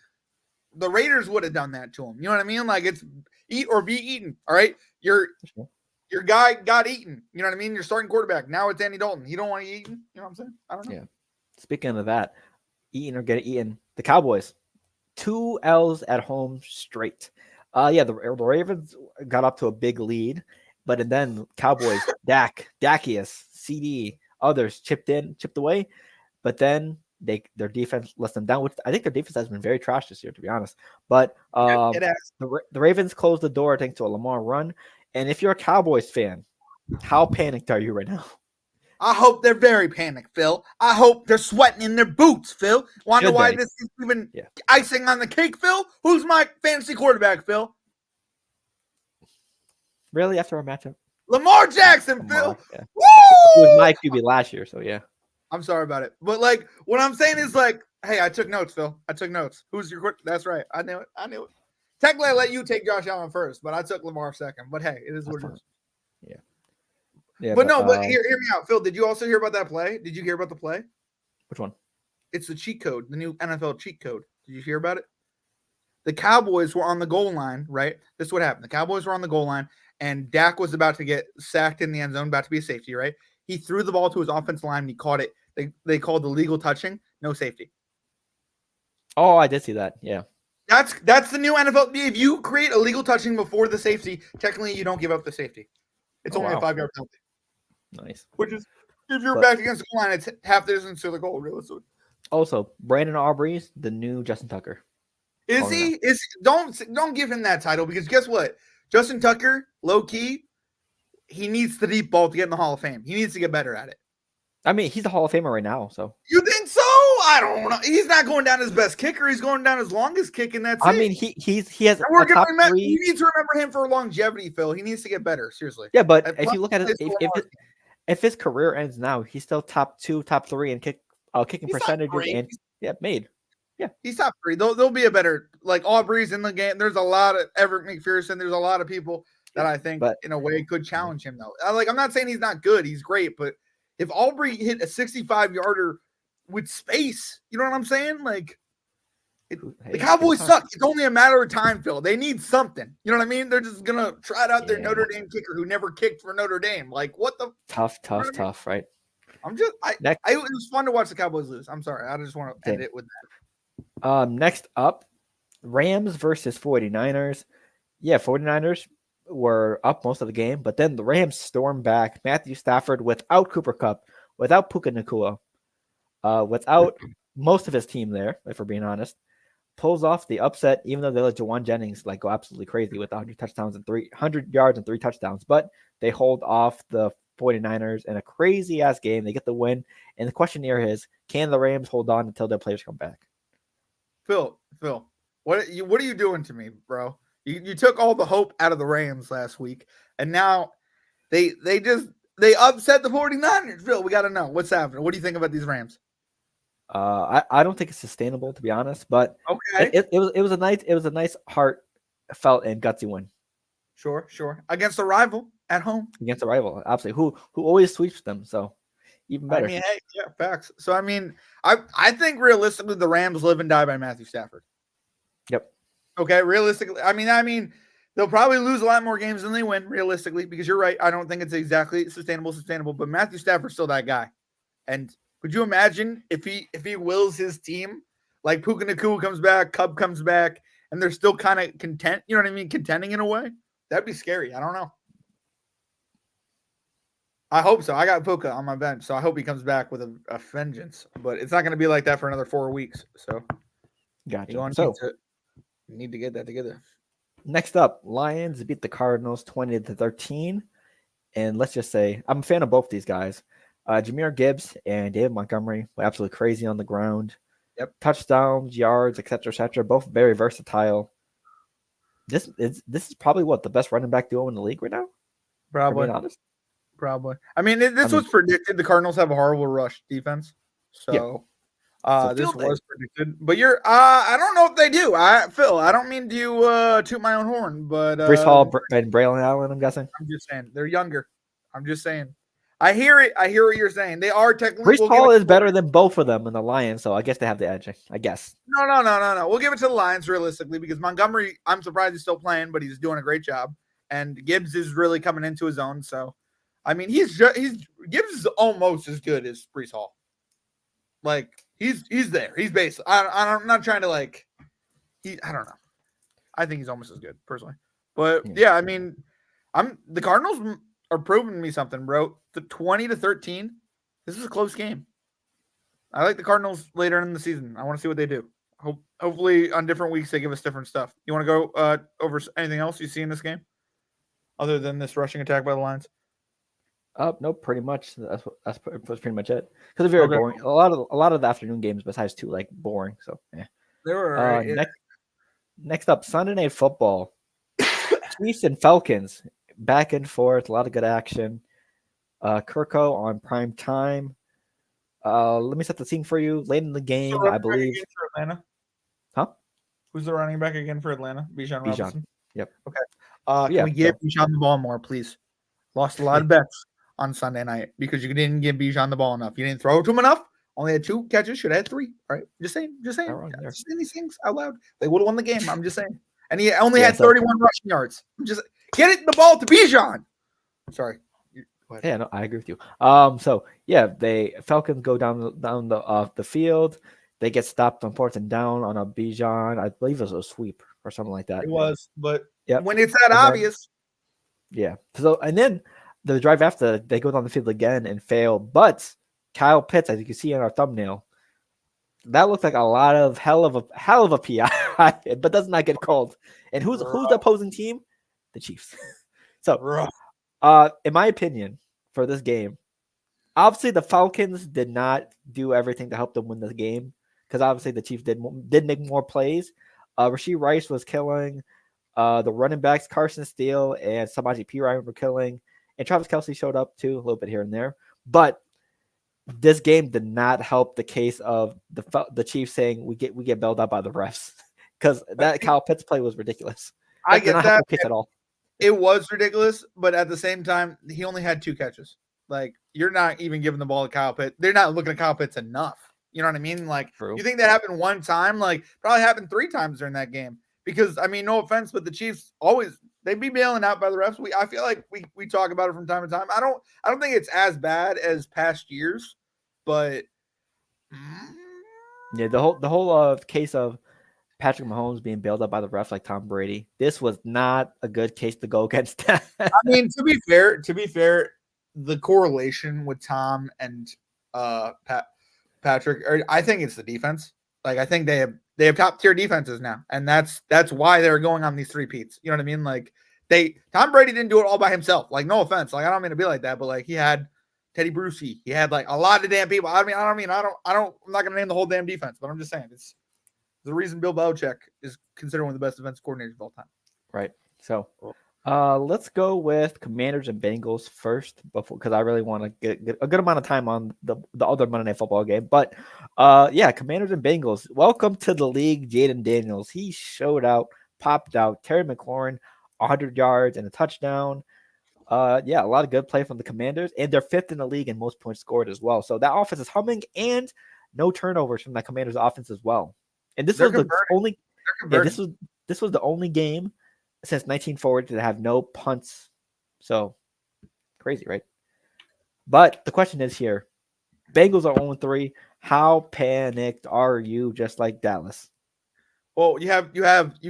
the Raiders would have done that to him. You know what I mean? It's eat or be eaten. All right, Your guy got eaten. You know what I mean? Your starting quarterback. Now it's Andy Dalton. He don't want to get eaten. You know what I'm saying? I don't know. Yeah. Speaking of that, eaten or get eaten, the Cowboys, 2 L's at home straight. The Ravens got up to a big lead, but then Cowboys, Dakius, CD, others chipped away, but then their defense let them down, which I think their defense has been very trash this year, to be honest. But the Ravens closed the door thanks to a Lamar run. And if you're a Cowboys fan, how panicked are you right now? I hope they're very panicked, Phil. I hope they're sweating in their boots, Phil. Wonder why this is even icing on the cake, Phil? Who's my fantasy quarterback, Phil? Really? After our matchup? Lamar Jackson, Phil. Yeah. Woo! It was my QB last year, so yeah. I'm sorry about it. But like what I'm saying is like, hey, I took notes, Phil. I took notes. Who's your That's right. I knew it. Technically, I let you take Josh Allen first, but I took Lamar second. But hey, it is what it is. Yeah. Yeah. But hear me out. Phil, did you also hear about that play? Did you hear about the play? Which one? It's the cheat code, the new NFL cheat code. Did you hear about it? The Cowboys were on the goal line, right? This is what happened. The Cowboys were on the goal line, and Dak was about to get sacked in the end zone, about to be a safety, right? He threw the ball to his offensive line, and he caught it. They called the legal touching, no safety. Oh, I did see that. Yeah. That's the new NFL. If you create a legal touching before the safety, technically you don't give up the safety. It's only a 5-yard penalty. Nice. Which is, if you're back against the goal line, it's half the distance to the goal, realistically. Also, Brandon Aubrey's the new Justin Tucker. Is he? Don't give him that title, because guess what? Justin Tucker, low key, he needs the deep ball to get in the Hall of Fame. He needs to get better at it. I mean, he's a Hall of Famer right now, so. You think so? I don't know. He's not going down as best kicker. He's going down as longest kick, and that's it. I mean, he has and we're a top gonna 3. You need to remember him for longevity, Phil. He needs to get better. Seriously. Yeah, but if you look at it, if his career ends now, he's still top 2, top 3 in kicking percentages and made. Yeah, he's top 3. There'll be a better, like, Aubrey's in the game. There's a lot of Everett McPherson. There's a lot of people that I think in a way could challenge him, though. I'm not saying he's not good. He's great, but if Aubrey hit a 65-yarder with space, you know what I'm saying? Like, the Cowboys suck. It's only a matter of time, Phil. They need something. You know what I mean? They're just gonna try out their Notre Dame kicker who never kicked for Notre Dame. Like, what the tough, right? It was fun to watch the Cowboys lose. I'm sorry. I just want to end it with that. Next up, Rams versus 49ers. Yeah, 49ers were up most of the game, but then the Rams stormed back. Matthew Stafford without Cooper Kupp, without Puka Nacua, without most of his team there, if we're being honest, pulls off the upset, even though they let Jawan Jennings go absolutely crazy with 100 yards and 3 touchdowns. But they hold off the 49ers in a crazy-ass game. They get the win. And the question here is, can the Rams hold on until their players come back? Phil, what are you doing to me, bro? You took all the hope out of the Rams last week, and now they upset the 49ers. Phil, we got to know what's happening. What do you think about these Rams? I don't think it's sustainable, to be honest, but okay, it was a nice heartfelt and gutsy win. Sure. Against a rival at home. Against a rival, absolutely. Who always sweeps them, so even better. I mean, hey, yeah, facts. So I mean, I think realistically the Rams live and die by Matthew Stafford. Yep. Okay, realistically, I mean, they'll probably lose a lot more games than they win, realistically, because you're right. I don't think it's exactly sustainable, but Matthew Stafford's still that guy. And could you imagine if he wills his team, like Puka Nacua comes back, Kupp comes back, and they're still kind of content, you know what I mean, contending in a way? That'd be scary. I don't know. I hope so. I got Puka on my bench, so I hope he comes back with a vengeance. But it's not going to be like that for another 4 weeks. So, gotcha. You need to get that together. Next up, Lions beat the Cardinals 20-13. And let's just say, I'm a fan of both these guys. Jahmyr Gibbs and David Montgomery were absolutely crazy on the ground. Yep. Touchdowns, yards, etc. Both very versatile. This is probably the best running back duo in the league right now? Probably. Being honest. Probably. I mean, this was predicted. The Cardinals have a horrible rush defense. So this was predicted. But I don't know if they do. Phil, I don't mean to toot my own horn, but Breece Hall and Braylon Allen, I'm guessing. I'm just saying. They're younger. I'm just saying. I hear it. I hear what you're saying. They are technically. Breece Hall is better than both of them in the Lions, so I guess they have the edge. I guess. No. We'll give it to the Lions realistically, because Montgomery, I'm surprised he's still playing, but he's doing a great job. And Gibbs is really coming into his own. So, I mean, Gibbs is almost as good as Breece Hall. Like he's there. He's basically. I'm not trying to I don't know. I think he's almost as good personally. But yeah, I mean, the Cardinals are proving me something, bro. The 20-13. This is a close game. I like the Cardinals later in the season. I want to see what they do. Hopefully on different weeks they give us different stuff. You want to go over anything else you see in this game other than this rushing attack by the Lions? No, pretty much. That's pretty much it. Because they're very boring. A lot of the afternoon games besides 2 boring. So yeah. They were next up, Sunday Night Football. Chiefs and Falcons back and forth. A lot of good action. Kirko on prime time. Let me set the scene for you. Late in the game, I believe. For Atlanta? Huh? Who's the running back again for Atlanta? Bijan Robinson. Yep. Okay. Can we give Bijan the ball more, please? Lost a lot of bets on Sunday night because you didn't give Bijan the ball enough. You didn't throw it to him enough. Only had 2 catches. Should have had 3. All right. Just saying. Just saying these things out loud. They would have won the game. I'm just saying. And he only had 31 rushing yards. Just get it the ball to Bijan. Sorry. Yeah, no, I agree with you. So yeah, Falcons go down the field. They get stopped on 4th and down on a Bijan. I believe it was a sweep or something like that. It was, but yep. when it's that obvious. Yeah. So and then the drive after, they go down the field again and fail. But Kyle Pitts, as you can see in our thumbnail, that looks like a lot of hell of a PI, but does not get called. And who's the opposing team? The Chiefs. So, in my opinion, for this game, obviously the Falcons did not do everything to help them win this game because obviously the Chiefs did make more plays. Rashee Rice was killing. The running backs, Carson Steele and Samaje Perine were killing. And Travis Kelce showed up too, a little bit here and there. But this game did not help the case of the Chiefs saying we get bailed out by the refs because that Kyle Pitts play was ridiculous. I get that case at all. It was ridiculous, but at the same time, he only had 2 catches. Like, you're not even giving the ball to Kyle Pitts. They're not looking at Kyle Pitts enough. You know what I mean? Like, True. You think that happened 1 time? Like, probably happened 3 times during that game. Because, I mean, no offense, but the Chiefs they be bailing out by the refs. I feel like we talk about it from time to time. I don't think it's as bad as past years, but yeah, the whole case of Patrick Mahomes being bailed out by the refs like Tom Brady. This was not a good case to go against. I mean, to be fair, the correlation with Tom and Patrick, I think it's the defense. Like, I think they have top tier defenses now, and that's why they're going on these 3-peats. You know what I mean? Like, Tom Brady didn't do it all by himself. Like, no offense, like I don't mean to be like that, but like he had Teddy Brucey, he had like a lot of damn people. I'm not gonna name the whole damn defense, but I'm just saying it's the reason Bill Belichick is considered one of the best defensive coordinators of all time. Right. So, let's go with Commanders and Bengals first, because I really want to get a good amount of time on the other Monday Night Football game. But, yeah, Commanders and Bengals. Welcome to the league, Jaden Daniels. He showed out, popped out. Terry McLaurin, 100 yards and a touchdown. Yeah, a lot of good play from the Commanders, and they're 5th in the league in most points scored as well. So that offense is humming, and no turnovers from that Commanders offense as well. And this was the only. Yeah, this was the only game since 1940 to have no punts. So crazy, right? But the question is here: Bengals are 0-3. How panicked are you? Just like Dallas. Well, you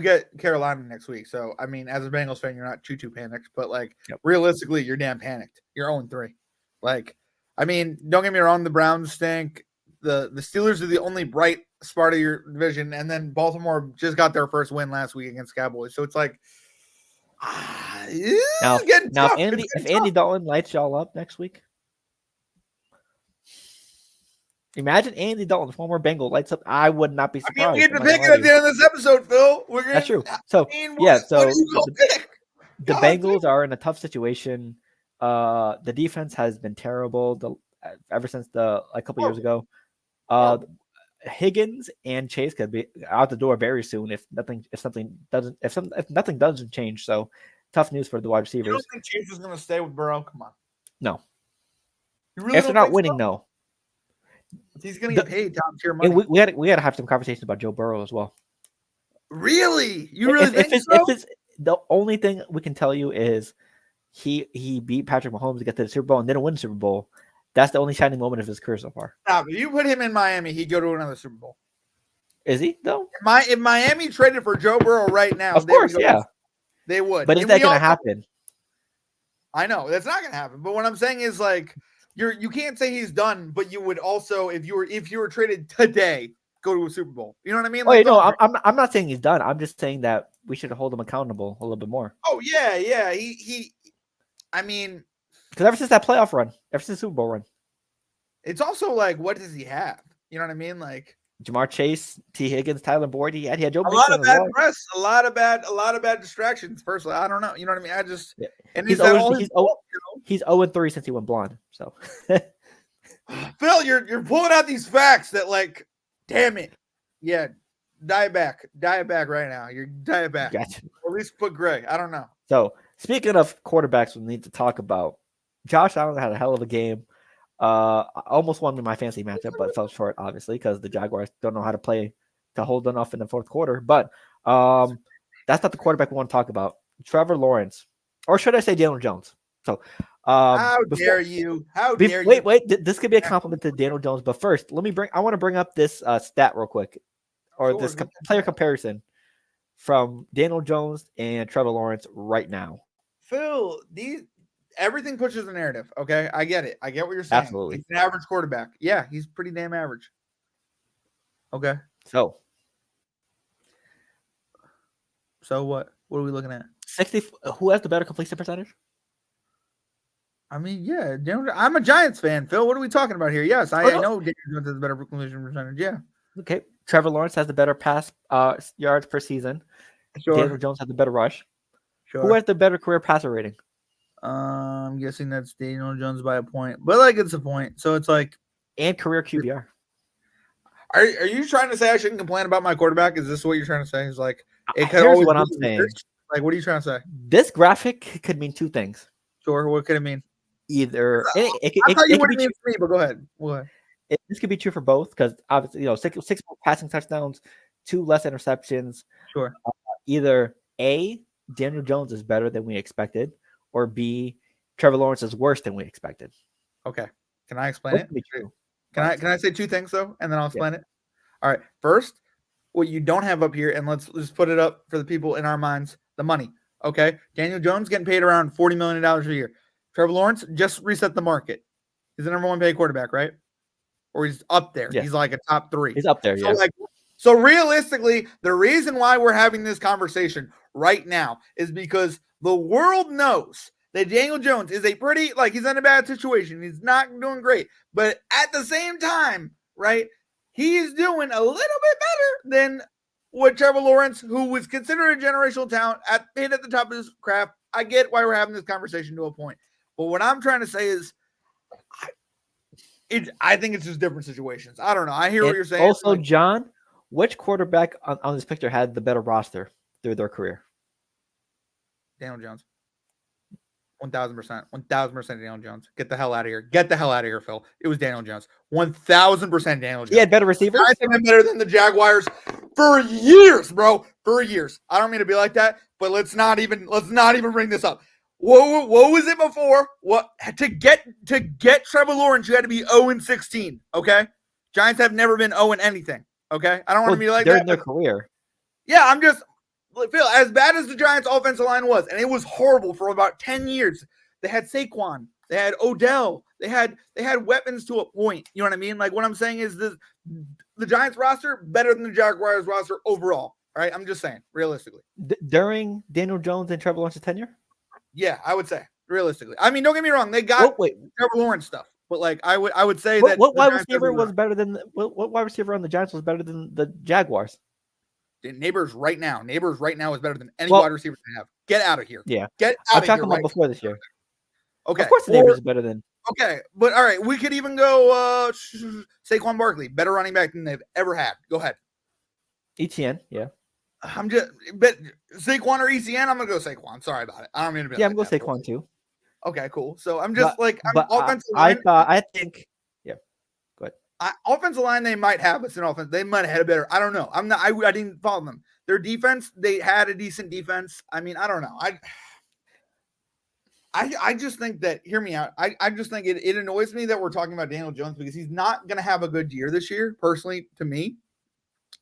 get Carolina next week. So I mean, as a Bengals fan, you're not too panicked, but like realistically, you're damn panicked. You're 0-3. Like, I mean, don't get me wrong, the Browns stink. The Steelers are the only bright spot of your division, and then Baltimore just got their first win last week against Cowboys. So it's like, now if Andy Dalton lights y'all up next week, imagine Andy Dalton, former Bengal, lights up. I would not be surprised. I mean, we get to pick it at the end of this episode, Phil. That's true. So the Bengals are in a tough situation. The defense has been terrible ever since a couple years ago. Higgins and Chase could be out the door very soon if nothing doesn't change. So tough news for the wide receivers. You don't think Chase is going to stay with Burrow? Come on. No. Really if they're not winning, no. He's going to get paid top tier money. We had to have some conversations about Joe Burrow as well. Really? You really think so? The only thing we can tell you is he beat Patrick Mahomes to get to the Super Bowl and didn't win the Super Bowl. That's the only shining moment of his career so far. If you put him in Miami, he'd go to another Super Bowl. Is he though? If Miami traded for Joe Burrow right now, of course, they would. But is that going to happen? I know that's not going to happen. But what I'm saying is, like, you can't say he's done. But you would also, if you were traded today, go to a Super Bowl. You know what I mean? Like, I'm not saying he's done. I'm just saying that we should hold him accountable a little bit more. Oh yeah. I mean. Because ever since that playoff run, ever since the Super Bowl run, it's also like, what does he have? You know what I mean? Like Jamar Chase, T. Higgins, Tyler Boyd. He had Joe. A lot of bad press, a lot of bad distractions. Personally, I don't know. You know what I mean? And he's 0-3 since he went blonde. So Phil, you're pulling out these facts that, like, damn it. Yeah, dial back right now. You're dial back. Gotcha. Or at least put Gray. I don't know. So speaking of quarterbacks, we need to talk about Josh Allen had a hell of a game. I almost won my fantasy matchup, but fell short, obviously, because the Jaguars don't know how to play to hold enough in the fourth quarter. But that's not the quarterback we want to talk about. Trevor Lawrence, or should I say Daniel Jones? So, how dare you? Wait. This could be a compliment to Daniel Jones, but first, I want to bring up this stat real quick, or Sure, this player comparison from Daniel Jones and Trevor Lawrence right now. Phil, everything pushes the narrative. Okay, I get it. I get what you're saying. Absolutely, he's an average quarterback. Yeah, he's pretty damn average. Okay, so what? What are we looking at? 60. Who has the better completion percentage? I mean, yeah, I'm a Giants fan, Phil. What are we talking about here? Yes, I know Daniel Jones has a better completion percentage. Yeah. Okay. Trevor Lawrence has the better pass yards per season. Sure. Daniel Jones has the better rush. Sure. Who has the better career passer rating? I'm guessing that's Daniel Jones by a point, but like it's a point, so it's like and career QBR. Are you trying to say I shouldn't complain about my quarterback? Is this what you're trying to say? Is like it could Here's always what I'm saying. Like, what are you trying to say? This graphic could mean two things. Sure. What could it mean? Either I'll tell you what it means for me, but go ahead. This could be true for both because obviously, six more passing touchdowns, 2 less interceptions. Sure. Either A, Daniel Jones is better than we expected, or B, Trevor Lawrence is worse than we expected. Okay. Can I explain it? Be true. Can I say two things though, and then I'll explain it? All right. First, what you don't have up here, and let's put it up for the people in our minds, the money. Okay. Daniel Jones getting paid around $40 million a year. Trevor Lawrence just reset the market. He's the number 1 paid quarterback, right? Or he's up there. Yeah. He's like a top 3. He's up there, So realistically, the reason why we're having this conversation right now is because the world knows that Daniel Jones is he's in a bad situation. He's not doing great. But at the same time, right, he's doing a little bit better than what Trevor Lawrence, who was considered a generational talent, paid at the top of his craft. I get why we're having this conversation to a point. But what I'm trying to say is I think it's just different situations. I don't know. I hear what you're saying. Also, John, which quarterback on this picture had the better roster through their career? Daniel Jones. 1,000%. 1,000% Daniel Jones. Get the hell out of here. Get the hell out of here, Phil. It was Daniel Jones. 1,000% Daniel Jones. He had better receivers? I think I'm better than the Jaguars for years, bro. For years. I don't mean to be like that, but let's not even bring this up. What was it before? What to get Trevor Lawrence, you had to be 0-16. Okay, Giants have never been 0 in anything. Okay, I don't want to be like that. In their career. Yeah, I'm just Phil. As bad as the Giants' offensive line was, and it was horrible for about 10 years. They had Saquon, they had Odell, they had weapons to a point. You know what I mean? Like what I'm saying is the Giants roster better than the Jaguars roster overall. All right, I'm just saying realistically. During Daniel Jones and Trevor Lawrence's tenure. Yeah, I would say realistically. I mean, don't get me wrong; they got Trevor Lawrence stuff, but like I would say that what wide receiver was better than what wide receiver on the Giants was better than the Jaguars? Neighbors right now is better than any wide receiver they have. Get out of here. Yeah, get out of here. I'm talking about before this year. Okay, of course, the Neighbors is better than. Okay, but all right, we could even go Saquon Barkley, better running back than they've ever had. Go ahead. ETN, yeah. But Saquon or ECN, I'm gonna go Saquon. Sorry about it. I don't mean to be. Yeah, I'm gonna go Saquon too. Okay, cool. So I'm just offensive line. I think. Yeah, go ahead. Offensive line, they might have us in offense. They might have had a better. I don't know. I'm not. I didn't follow them. Their defense, they had a decent defense. I mean, I don't know. I just think that. Hear me out. I just think it annoys me that we're talking about Daniel Jones because he's not gonna have a good year this year. Personally, to me.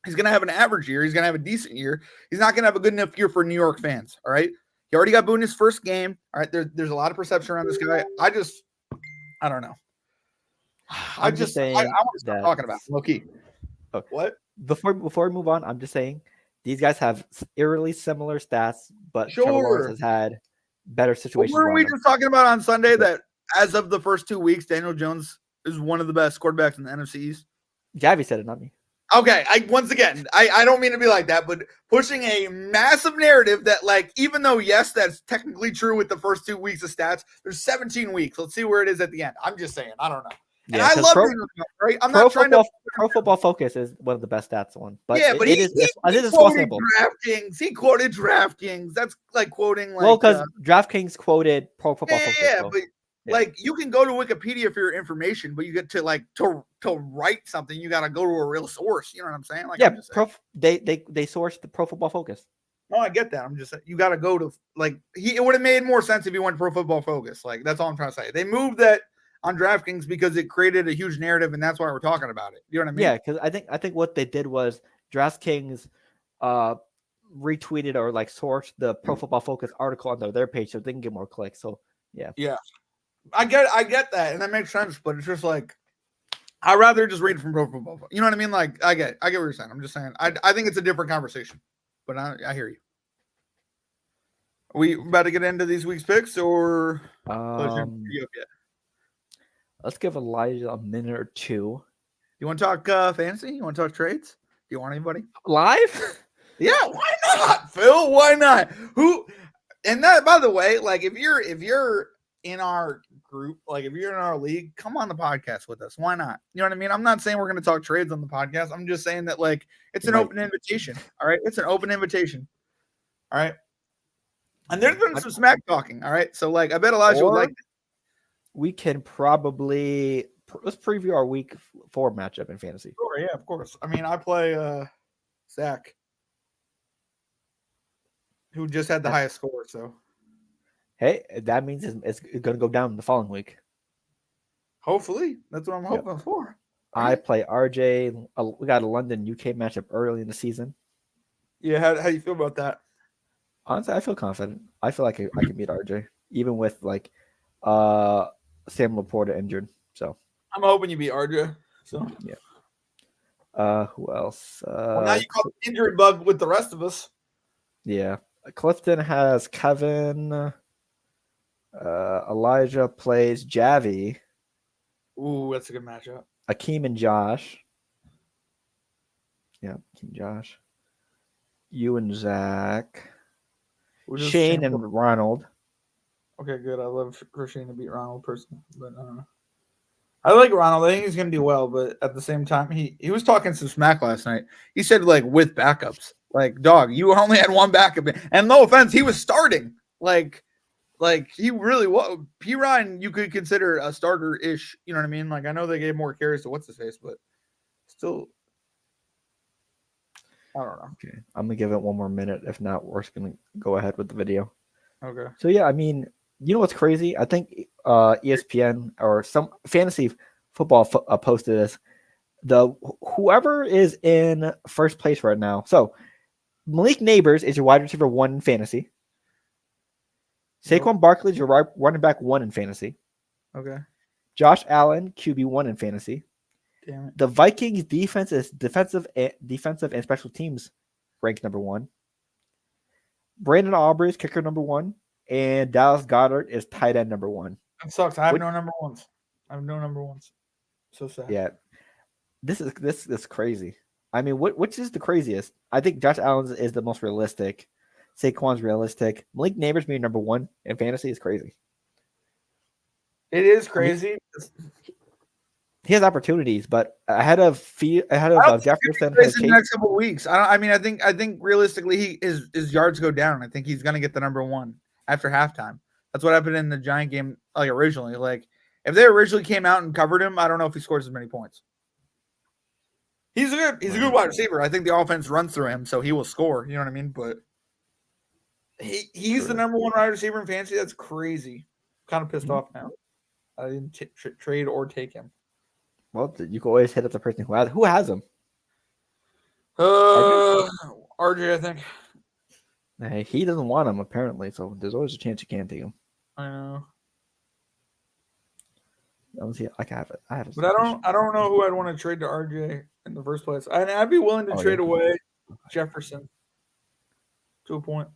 He's going to have an average year. He's going to have a decent year. He's not going to have a good enough year for New York fans. All right. He already got booed in his first game. All right. There's a lot of perception around this guy. I don't know. I want to start talking about him. Low-key. Okay. What? Before we move on, I'm just saying these guys have eerily similar stats, but Trevor Lawrence has had better situations. Were we just talking about on Sunday that as of the first 2 weeks, Daniel Jones is one of the best quarterbacks in the NFC East? Javi said it, not me. Okay, I don't mean to be like that, but pushing a massive narrative that, like, even though, yes, that's technically true with the first 2 weeks of stats, there's 17 weeks. Let's see where it is at the end. I'm just saying. I don't know. And I love Daniel Jones, right? I'm not trying to. Pro Football Focus is one of the best stats one, but but it is a small sample. DraftKings. He quoted DraftKings. That's like quoting like. Well, because DraftKings quoted Pro Football Focus. But like you can go to Wikipedia for your information, but you get to like to write something, you got to go to a real source. You know what I'm saying? Like, they sourced the Pro Football Focus. No, I get that. I'm just saying you got to go to like it would have made more sense if you went Pro Football Focus. Like that's all I'm trying to say. They moved that on DraftKings because it created a huge narrative, and that's why we're talking about it. You know what I mean? Yeah, because I think what they did was DraftKings retweeted or like sourced the Pro Football Focus article on their page so they can get more clicks. So yeah, I get that, and that makes sense. But it's just like I'd rather just read it from Pro Football. You know what I mean? Like I get what you're saying. I'm just saying I think it's a different conversation, but I hear you. Are we about to get into these week's picks, or let's give Elijah a minute or two. You want to talk fantasy? You want to talk trades? Do you want anybody live? Yeah, why not, Phil? Why not? Who? And that, by the way, like if you're in our group, like if you're in our league, come on the podcast with us. Why not? You know what I mean? I'm not saying we're going to talk trades on the podcast. I'm just saying that like it's an open invitation. All right, it's an open invitation. All right. And there's been some smack talking. All right. So, like, I bet Elijah would like it. We can probably let's preview our week 4 matchup in fantasy. Sure. Yeah, of course. I mean, I play Zach, who just had the highest score. So, hey, that means it's going to go down the following week. Hopefully. That's what I'm hoping for. I play RJ. We got a London UK matchup early in the season. Yeah. How do you feel about that? Honestly, I feel confident. I feel like I can beat RJ, even with like Sam Laporta injured. So I'm hoping you beat RJ. So yeah. Who else? Well, now you caught the injury bug with the rest of us. Yeah. Clifton has Kevin. Elijah plays Javi. Ooh, that's a good matchup. Akeem and Josh. Yeah, Akeem and Josh. You and Zach. Shane and Ronald. Okay, good. I love for Shane to beat Ronald personally, but I like Ronald. I think he's gonna do well, but at the same time, he was talking some smack last night. He said like with backups, like dog, you only had one backup, and no offense, he was starting. Like he really was. P. Ryan, you could consider a starter ish. You know what I mean? Like I know they gave more carries to what's his face, but still. I don't know. Okay, I'm gonna give it one more minute. If not, we're just gonna go ahead with the video. Okay. So yeah, I mean, you know what's crazy? I think ESPN or some fantasy football posted this. Whoever is in first place right now. So Malik Neighbors is your wide receiver 1 in fantasy. Saquon Barkley is your running back 1 in fantasy. Okay. Josh Allen, QB 1 in fantasy. Damn it. The Vikings defense is defensive and special teams ranked number 1. Brandon Aubrey is kicker number 1, and Dallas Goedert is tight end number 1. That sucks. I have no number ones. So sad. Yeah, this is crazy. I mean, which is the craziest? I think Josh Allen is the most realistic. Saquon's realistic. Malik Neighbors being number 1 in fantasy is crazy. It is crazy. He has opportunities, but ahead of Jefferson. In the next couple of weeks. I think realistically, his yards go down. I think he's going to get the number 1 after halftime. That's what happened in the Giant game, like originally. Like if they originally came out and covered him, I don't know if he scores as many points. He's a good wide receiver. I think the offense runs through him, so he will score. You know what I mean? But he's the number 1 wide receiver in fantasy. That's crazy. I'm kind of pissed off now. I didn't trade or take him. Well, you can always hit up the person who has him. RJ, I think. Hey, he doesn't want him apparently, so there's always a chance you can't take him. I know. I have it. But I don't know who I'd want to trade to RJ in the first place. I'd be willing to trade away Jefferson to a point.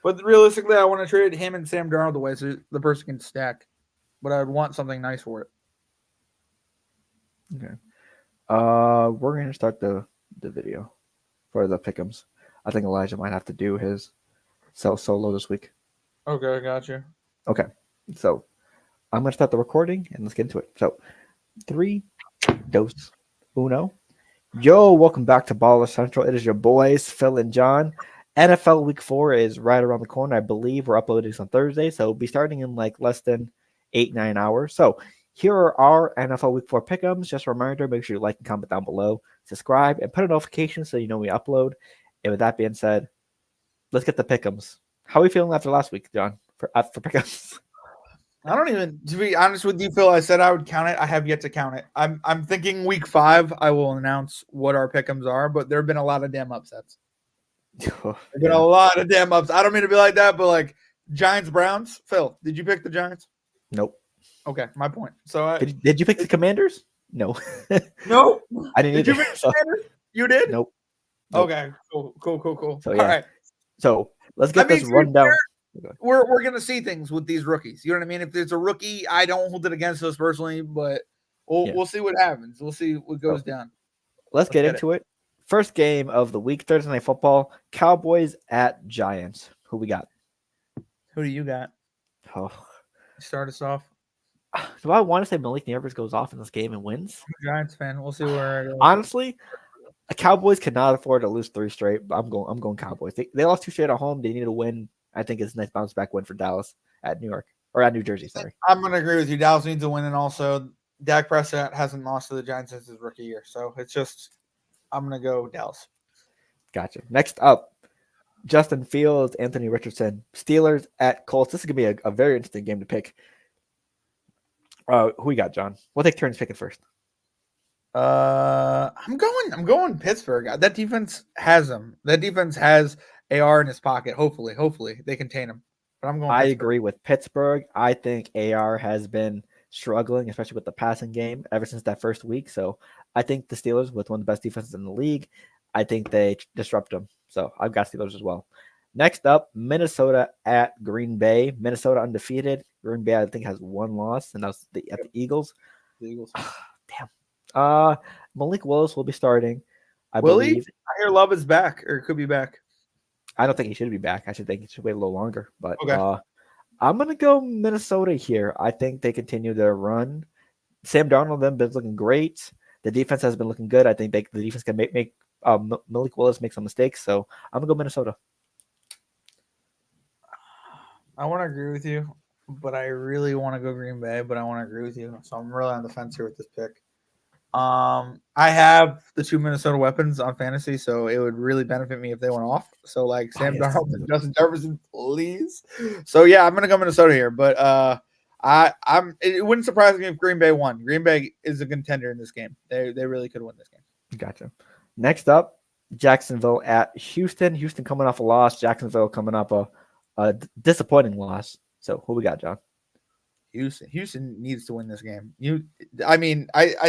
But realistically, I want to trade him and Sam Darnold away so the person can stack. But I would want something nice for it. Okay. We're gonna start the video for the pick'ems. I think Elijah might have to do his solo this week. Okay, I got you. Okay, so I'm gonna start the recording and let's get into it. So 3, dos, uno. Yo, welcome back to Baller Central. It is your boys, Phil and John. NFL Week 4 is right around the corner. I believe we're uploading this on Thursday, so we'll be starting in like less than 8-9 hours. So here are our NFL Week 4 pick'ems. Just a reminder, make sure you like and comment down below, subscribe, and put a notification so you know we upload. And with that being said, let's get the pick'ems. How are we feeling after last week, John, for pick'ems? I don't even, to be honest with you, Phil, I said I would count it. I have yet to count it. I'm thinking week 5, I will announce what our pick'ems are, but there have been a lot of damn upsets. There's been a lot of damn ups. I don't mean to be like that, but like Giants, Browns. Phil, did you pick the Giants? Nope. Okay, my point. So did you pick the Commanders? No. No. I didn't Did you either. pick the Commanders? You did? Nope. Okay, cool. So yeah. All right. So let's get this rundown. We're gonna see things with these rookies. You know what I mean? If there's a rookie, I don't hold it against us personally, but we'll see what happens. We'll see what goes down. Let's get into it. First game of the week, Thursday Night Football, Cowboys at Giants. Who we got? Who do you got? Oh. Start us off. Do I want to say Malik Neighbors goes off in this game and wins? I'm a Giants fan. We'll see where it goes. Honestly, the Cowboys cannot afford to lose 3 straight. But I'm going Cowboys. They lost 2 straight at home. They need to win. I think it's a nice bounce back win for Dallas at New York or at New Jersey. Sorry. I'm gonna agree with you. Dallas needs to win, and also Dak Prescott hasn't lost to the Giants since his rookie year. So it's just I'm gonna go Dallas. Gotcha. Next up, Justin Fields, Anthony Richardson, Steelers at Colts. This is gonna be a very interesting game to pick. Who we got, John? We'll take turns picking first. I'm going Pittsburgh. That defense has him. That defense has AR in his pocket. Hopefully they contain him. But I'm going. I agree with Pittsburgh. I think AR has been struggling, especially with the passing game ever since that first week. So I think the Steelers, with one of the best defenses in the league, I think they disrupt them. So I've got Steelers as well. Next up, Minnesota at Green Bay. Minnesota undefeated. Green Bay, I think, has 1 loss, and that's at the Eagles. The Eagles. Damn. Malik Willis will be starting. I believe. I hear Love is back, or could be back. I don't think he should be back. I should think he should wait a little longer. But okay. I'm gonna go Minnesota here. I think they continue their run. Sam Darnold them been looking great. The defense has been looking good. I think the defense can make Malik Willis make some mistakes. So I'm gonna go Minnesota. I want to agree with you, but I really want to go Green Bay. But I want to agree with you, so I'm really on the fence here with this pick. I have the 2 Minnesota weapons on fantasy, so it would really benefit me if they went off. So like Sam Darnold and Justin Jefferson, please. So yeah, I'm gonna go Minnesota here, but it wouldn't surprise me if Green Bay won. Green Bay is a contender in this game. They really could win this game. Gotcha. Next up, Jacksonville at Houston. Houston coming off a loss. Jacksonville coming up a disappointing loss. So who we got, John? Houston needs to win this game. I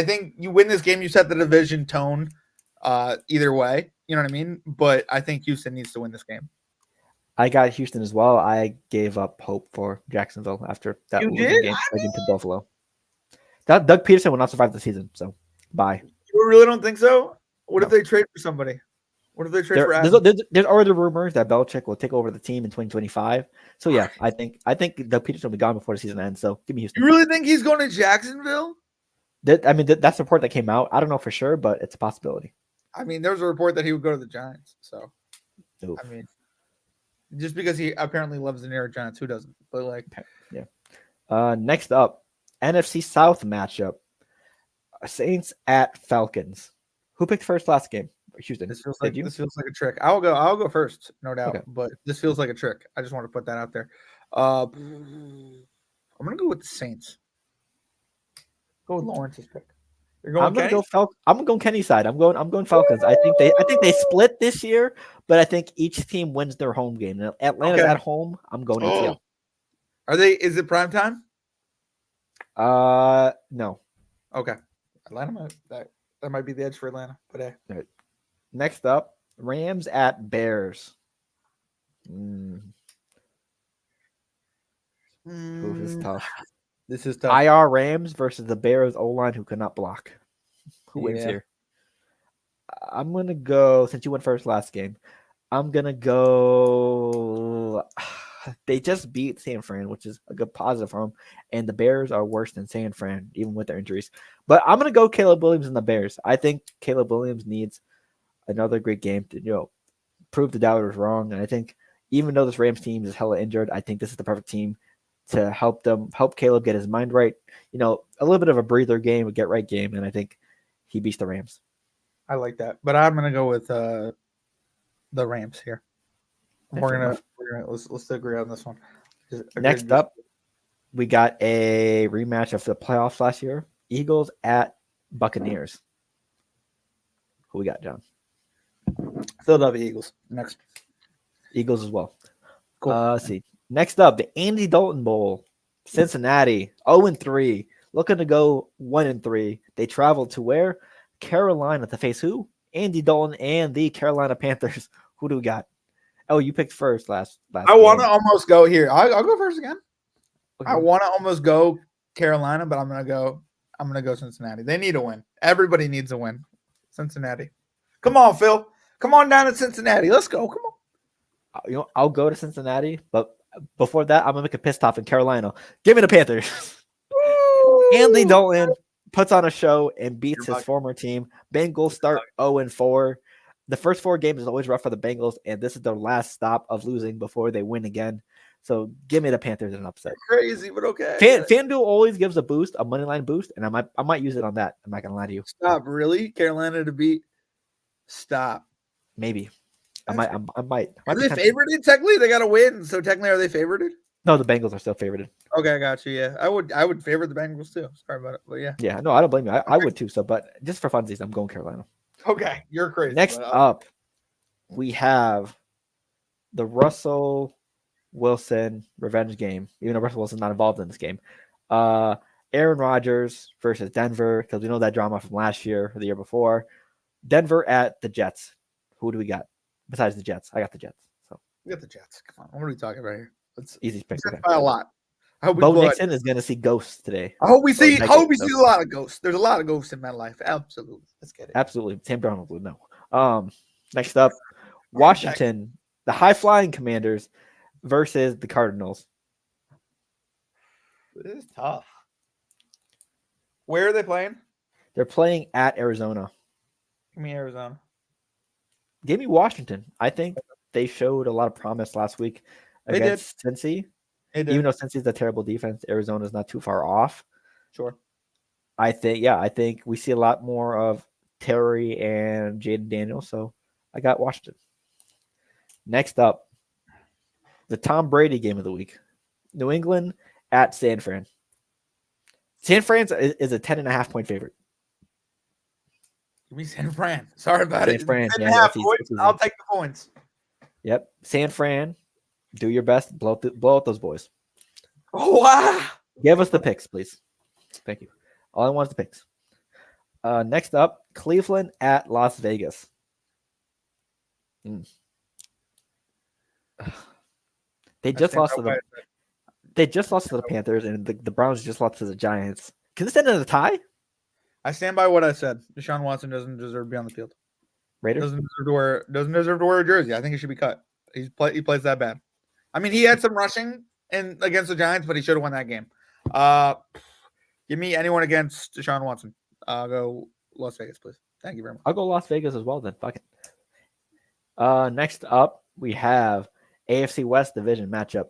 think you win this game, you set the division tone either way. You know what I mean? But I think Houston needs to win this game. I got Houston as well. I gave up hope for Jacksonville after that losing game against Buffalo. Doug Peterson will not survive the season, so bye. You really don't think so? What if they trade for somebody? What if they trade for Adam? There's already rumors that Belichick will take over the team in 2025. So yeah, I think Doug Peterson will be gone before the season ends. So give me Houston. You really think he's going to Jacksonville? That's the report that came out. I don't know for sure, but it's a possibility. I mean, there was a report that he would go to the Giants. So, Oof. I mean, just because he apparently loves the New York Giants, who doesn't? But like, yeah. Next up, NFC South matchup: Saints at Falcons. Who picked first last game? Houston. This feels like a trick. I'll go first, no doubt. Okay. But this feels like a trick. I just want to put that out there. I'm gonna go with the Saints. Go with Lawrence's pick. You're going. I'm gonna go Kenny's side. I'm going Falcons. I think they split this year, but I think each team wins their home game. Atlanta's at home. I'm going ATL. Are they? Is it prime time? No. Okay. Atlanta that might be the edge for Atlanta. But hey. Right. Next up, Rams at Bears. Ooh, this is tough. This is tough. IR Rams versus the Bears O-line who cannot block. Who wins here? I'm going to go, since you went first last game, I'm going to go. they just beat San Fran, which is a good positive for them. And the Bears are worse than San Fran, even with their injuries. But I'm gonna go Caleb Williams and the Bears. I think Caleb Williams needs another great game to prove the doubters wrong. And I think even though this Rams team is hella injured, I think this is the perfect team to help Caleb get his mind right. A little bit of a breather game, a get right game, and I think he beats the Rams. I like that, but I'm gonna go with the Rams here. Let's agree on this one. Next up, we got a rematch of the playoffs last year. Eagles at Buccaneers. Who we got, John? Philadelphia Eagles. Next. Eagles as well. Cool. Let's see. Next up, the Andy Dalton Bowl. Cincinnati, 0-3. Looking to go 1-3. They traveled to where? Carolina to face who? Andy Dalton and the Carolina Panthers. Who do we got? Oh, you picked first last I want to almost go here. I'll go first again. Okay. I want to almost go Carolina, but I'm gonna go Cincinnati. They need a win. Everybody needs a win. Cincinnati. Come on, Phil. Come on down to Cincinnati. Let's go. Come on. I'll go to Cincinnati, but before that, I'm gonna make a pissed off in Carolina. Give me the Panthers. Andy Dalton puts on a show and beats his former team. Bengals start 0-4. The first 4 games is always rough for the Bengals, and this is their last stop of losing before they win again. So give me the Panthers in an upset. Crazy, but okay. FanDuel always gives a boost, a money line boost, and I might use it on that. I'm not gonna lie to you. Stop, really? Carolina to beat? Stop. Maybe. I might. Are they favorited? Technically, they got to win. So technically, are they favorited? No, the Bengals are still favorited. Okay, I got you. Yeah, I would favor the Bengals too. Sorry about it, but yeah. Yeah, no, I don't blame you. I would too. So, but just for funsies, I'm going Carolina. Okay, you're crazy. Next up, we have the Russell Wilson revenge game. Even though Russell Wilson's not involved in this game, Aaron Rodgers versus Denver, because we know that drama from last year or the year before. Denver at the Jets. Who do we got besides the Jets? I got the Jets. So we got the Jets. Come on, what are we talking about here? It's easy pick. By a lot. Bo Nixon is going to see ghosts today. I hope we see a lot of ghosts. There's a lot of ghosts in my life. Absolutely. Let's get it. Absolutely. Sam Darnold would know. Next up, Washington, the high-flying Commanders versus the Cardinals. This is tough. Where are they playing? They're playing at Arizona. Give me Arizona. Give me Washington. I think they showed a lot of promise last week against Cincy. Even though Cincy's a terrible defense, Arizona's not too far off. Sure. I think we see a lot more of Terry and Jaden Daniels, so I got Washington. Next up, the Tom Brady game of the week. New England at San Fran. San Fran is a 10.5-point favorite. Give me San Fran. Sorry about San it. Fran, I'll take the points. Yep. San Fran, do your best. Blow out those boys. Oh, wow. Give us the picks, please. Thank you. All I want is the picks. Next up, Cleveland at Las Vegas. They just lost to the Panthers, and the Browns just lost to the Giants. Can this end in a tie? I stand by what I said. Deshaun Watson doesn't deserve to be on the field. Raiders doesn't deserve to wear a jersey. I think he should be cut. He plays that bad. I mean, he had some rushing against the Giants, but he should have won that game. Give me anyone against Deshaun Watson. I'll go Las Vegas, please. Thank you very much. I'll go Las Vegas as well then. Fuck it. Next up, we have AFC West division matchup.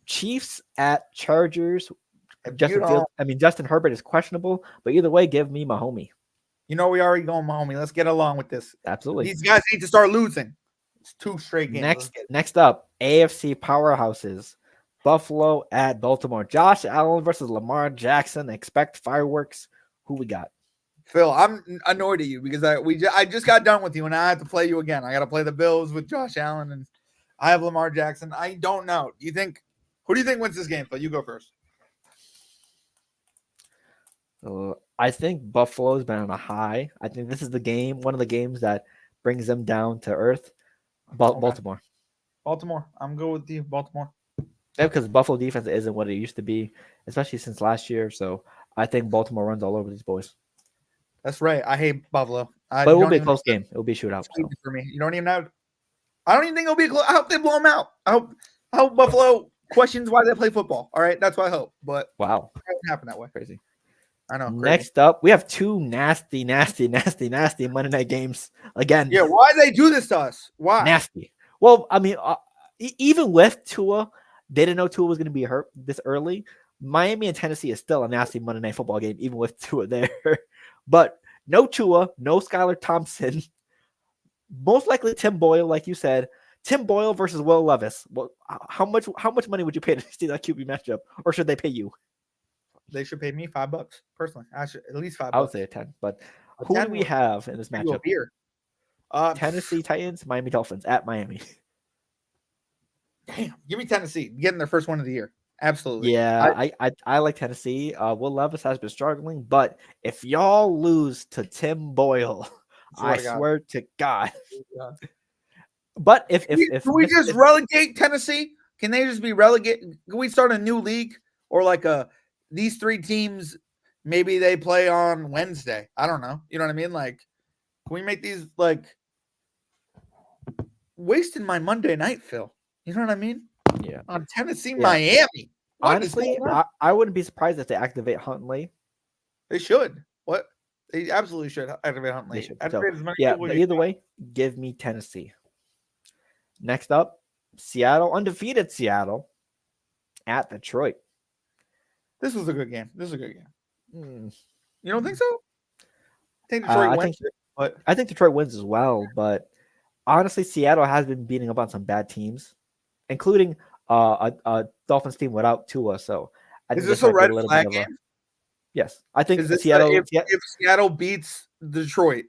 Chiefs at Chargers. Justin Herbert is questionable, but either way, give me my homie. We already going Mahomie. Let's get along with this. Absolutely. These guys need to start losing. It's 2 straight games. Next up, AFC powerhouses. Buffalo at Baltimore. Josh Allen versus Lamar Jackson. Expect fireworks. Who we got? Phil, I'm annoyed at you because I just got done with you and I have to play you again. I got to play the Bills with Josh Allen and I have Lamar Jackson. I don't know. Who do you think wins this game, Phil? You go first. I think Buffalo's been on a high. I think this is one of the games that brings them down to earth. Baltimore. I'm good with you. Baltimore. Yeah, because Buffalo defense isn't what it used to be, especially since last year. So I think Baltimore runs all over these boys. That's right. I hate Buffalo. But it will be a close game. It will be a shootout. For me, you don't even know. I don't even think it'll be close. I hope they blow them out. I I hope Buffalo questions why they play football. All right, that's what I hope. But Wow, it won't happen that way. crazy. I know. Crazy. Next up, we have two nasty Monday night games again. Yeah, why they do this to us? Why? Nasty. Well, I mean, even with Tua, they didn't know Tua was going to be hurt this early. Miami and Tennessee is still a nasty Monday night football game, even with Tua there. But no Tua, no Skylar Thompson. Most likely Tim Boyle, like you said. Tim Boyle versus Will Levis. Well, how much money would you pay to see that QB matchup, or should they pay you? They should pay me $5 personally. I should at least $5. I would say a 10. But who do we have in this matchup? Here, Tennessee Titans, Miami Dolphins at Miami. Damn, give me Tennessee getting their first one of the year. Absolutely. Yeah, I like Tennessee. Will Levis has been struggling, but if y'all lose to Tim Boyle, I swear to God. But if can we just relegate Tennessee? Can they just be relegated? Can we start a new league or like these three teams? Maybe they play on Wednesday. I don't know. You know what I mean? Like, can we make these like wasting my Monday night, Phil? You know what I mean? Yeah. On Tennessee, Miami. Honestly, I wouldn't be surprised if they activate Huntley. They should. What? They absolutely should activate Huntley. They should. But either way, give me Tennessee. Next up, Seattle, undefeated Seattle at Detroit. This was a good game. You don't think so? I think Detroit wins. I think Detroit wins as well, but honestly, Seattle has been beating up on some bad teams, including a Dolphins team without Tua. So I think is this a red flag game? Yes, I think Seattle. If Seattle beats Detroit,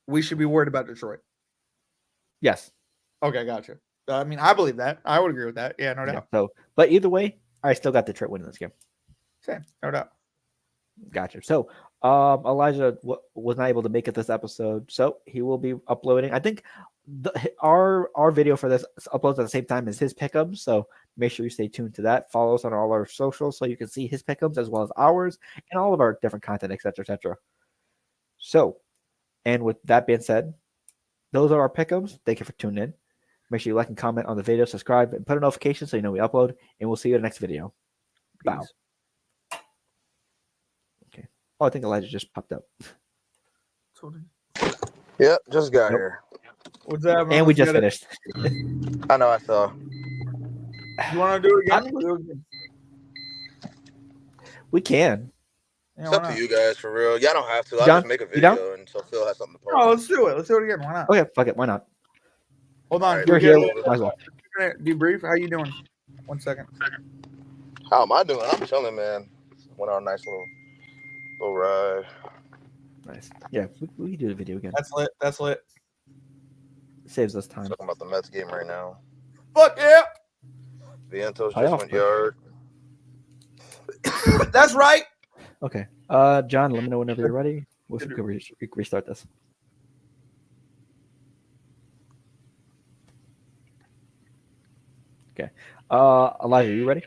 we should be worried about Detroit. Yes. Okay, gotcha. I mean, I believe that. I would agree with that. Yeah, no doubt. Yeah, so, but either way, I still got Detroit winning this game. Same, no doubt. Gotcha. So, Elijah was not able to make it this episode, so he will be uploading. I think our video for this uploads at the same time as his pick'ems. So make sure you stay tuned to that. Follow us on all our socials so you can see his pick'ems as well as ours and all of our different content, etc., etc. So, and with that being said, those are our pick'ems. Thank you for tuning in. Make sure you like and comment on the video, subscribe, and put a notification so you know we upload. And we'll see you in the next video. Bye. Okay. Oh, I think Elijah just popped up. Yep, just got here. What's that? And we just finished. I know, I saw. You want to do it again? We can. It's up to you guys, for real. Y'all don't have to. I'll John, just make a video and so Phil has something to post. Oh, let's do it. Let's do it again. Why not? Okay, fuck it. Why not? Hold on. You're here. Might as well. Debrief. How you doing? 1 second. How am I doing? I'm chilling, man. Went on a nice little ride. Nice. Yeah, we can do the video again. That's lit. Saves us time. Talking about the Mets game right now. Fuck yeah. Vientos just went yard. That's right. Okay. John, let me know whenever you're ready. We can restart this. Okay. Elijah, you ready?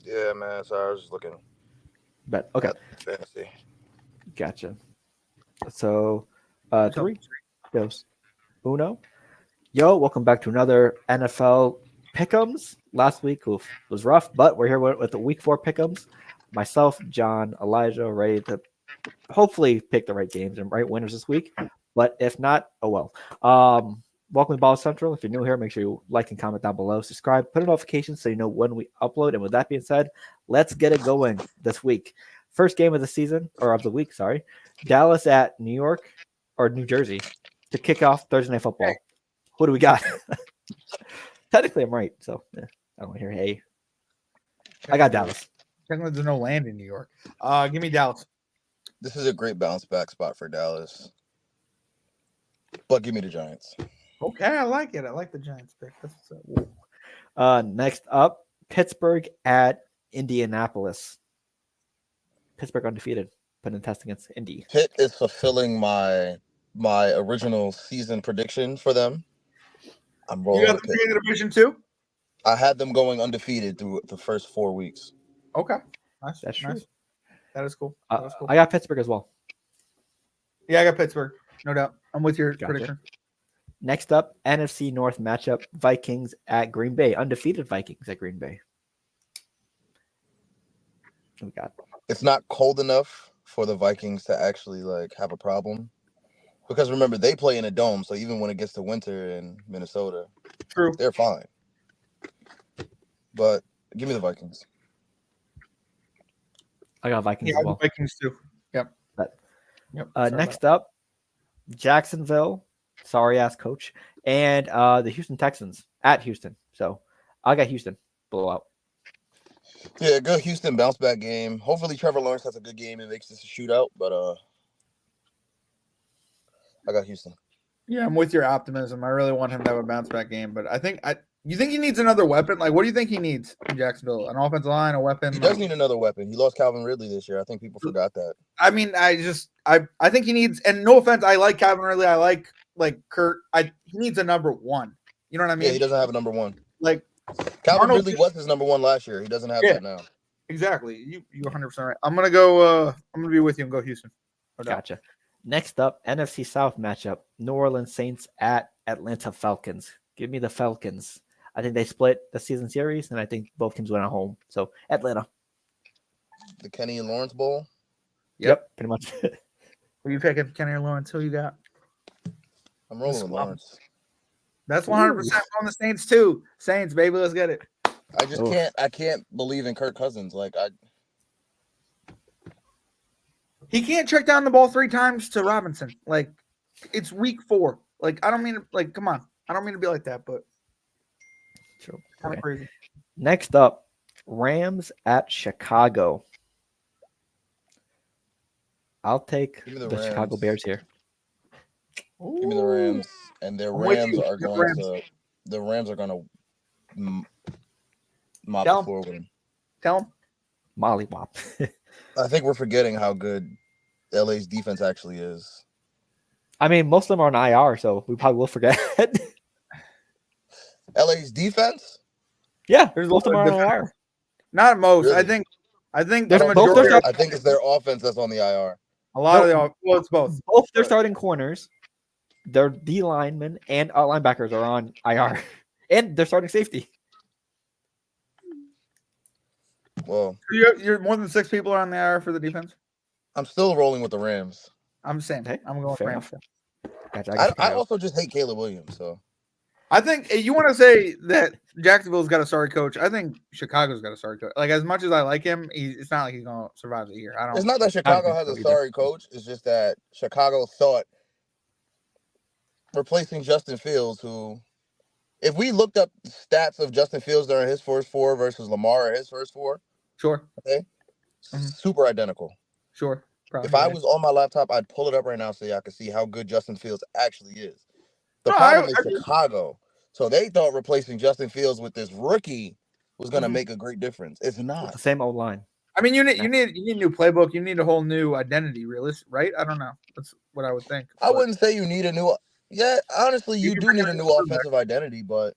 Yeah, man. Sorry, I was just looking. Bet. Okay. Fantasy. Gotcha. So, 3 goes. Uno. Yo, welcome back to another NFL Pick'ems. Last week was rough, but we're here with the Week 4 Pick'ems. Myself, John, Elijah, ready to hopefully pick the right games and right winners this week. But if not, oh well. Welcome to Ball Central. If you're new here, make sure you like and comment down below. Subscribe, put a notification so you know when we upload. And with that being said, let's get it going this week. First game of the season, or of the week, sorry. Dallas at New York or New Jersey to kick off Thursday Night Football. Who do we got? Technically, I'm right. So I don't want to hear hey. I got Dallas. Technically, there's no land in New York. Give me Dallas. This is a great bounce back spot for Dallas. But give me the Giants. Okay, I like it. I like the Giants pick. That's what's up. Next up, Pittsburgh at Indianapolis. Pittsburgh undefeated, put in test against Indy. Pitt is fulfilling my original season prediction for them. I'm rolling. You got the Pitt division too? I had them going undefeated through the first 4 weeks. Okay, nice. That's nice. True. That is cool. I got Pittsburgh as well. Yeah, I got Pittsburgh, no doubt. I'm with your prediction. Next up, NFC North matchup: Vikings at Green Bay. Undefeated Vikings at Green Bay. We got. It's not cold enough for the Vikings to actually like have a problem. Because remember, they play in a dome, so even when it gets to winter in Minnesota, True. they're fine. But give me the Vikings. I got Vikings Yeah, as well. Vikings too. Yep. Next up, Jacksonville, sorry ass coach, and the Houston Texans at Houston. So I got Houston blowout. Yeah, good Houston bounce back game. Hopefully Trevor Lawrence has a good game and makes this a shootout, but I got Houston. Yeah, I'm with your optimism. I really want him to have a bounce back game, but you think he needs another weapon? Like, what do you think he needs in Jacksonville? An offensive line, a weapon? He does need another weapon. He lost Calvin Ridley this year. I think people forgot that. I mean, I think he needs, and no offense, I like Calvin Ridley. I like Kurt. He needs a number one. You know what I mean? Yeah, he doesn't have a number one. Like Calvin Ridley was his number one last year. He doesn't have that now. Exactly. You 100% right. I'm gonna be with you and go Houston. Gotcha. Next up, NFC South matchup: New Orleans Saints at Atlanta Falcons. Give me the Falcons. I think they split the season series, and I think both teams went at home. So Atlanta. The Kenny and Lawrence Bowl. Yep, pretty much. Who you picking, Kenny or Lawrence? Who you got? I'm rolling with Lawrence. That's 100% on the Saints too. Saints, baby, let's get it. I just can't believe in Kirk Cousins. He can't check down the ball 3 times to Robinson. Like, it's week 4. Like, I don't mean to, come on. I don't mean to be like that, but True. kind of crazy. Next up, Rams at Chicago. I'll take the Chicago Bears here. Give me the Rams, and the Rams are going to mop the floor with him. Tell him. Mollywop. I think we're forgetting how good LA's defense actually is. I mean, most of them are on IR, so we probably will forget. LA's defense? Yeah, There's most of them are on IR. Not most. Really? I think There's the majority. I think it's their offense that's on the IR. A lot of the it's both. Both their starting corners, their D linemen and linebackers are on IR, and their starting safety. Well, You're more than 6 people are on the IR for the defense. I'm still rolling with the Rams. I'm the same. Hey, I'm going fair Rams. Gotcha, I also just hate Caleb Williams. So I think you want to say that Jacksonville's got a sorry coach. I think Chicago's got a sorry coach. Like, as much as I like him, it's not like he's going to survive the year. it's not that Chicago has a sorry coach. It's just that Chicago thought replacing Justin Fields, who, if we looked up stats of Justin Fields during his first 4 versus Lamar in his first 4, Sure. okay, super identical. Sure. Probably If I was on my laptop, I'd pull it up right now so y'all can see how good Justin Fields actually is. The problem is Chicago. So they thought replacing Justin Fields with this rookie was going to make a great difference. It's not. The same old line. I mean, you need a new playbook. You need a whole new identity, right? I don't know. That's what I would think. I wouldn't say you need a new. Yeah, honestly, you do need a new offensive identity, but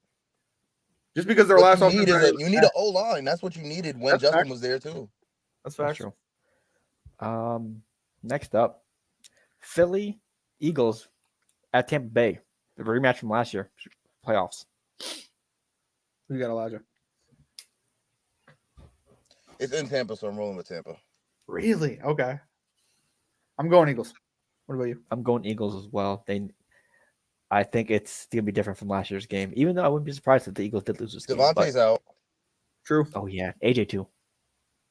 just because their last offensive you need an O line. That's what you needed when Justin was there too. That's true. Next up, Philly Eagles at Tampa Bay. The rematch from last year, playoffs. We got Elijah. It's in Tampa, so I'm rolling with Tampa. Really? Okay. I'm going Eagles. What about you? I'm going Eagles as well. I think it's gonna be different from last year's game. Even though I wouldn't be surprised if the Eagles did lose this game. Devontae's out. True. Oh yeah, AJ too.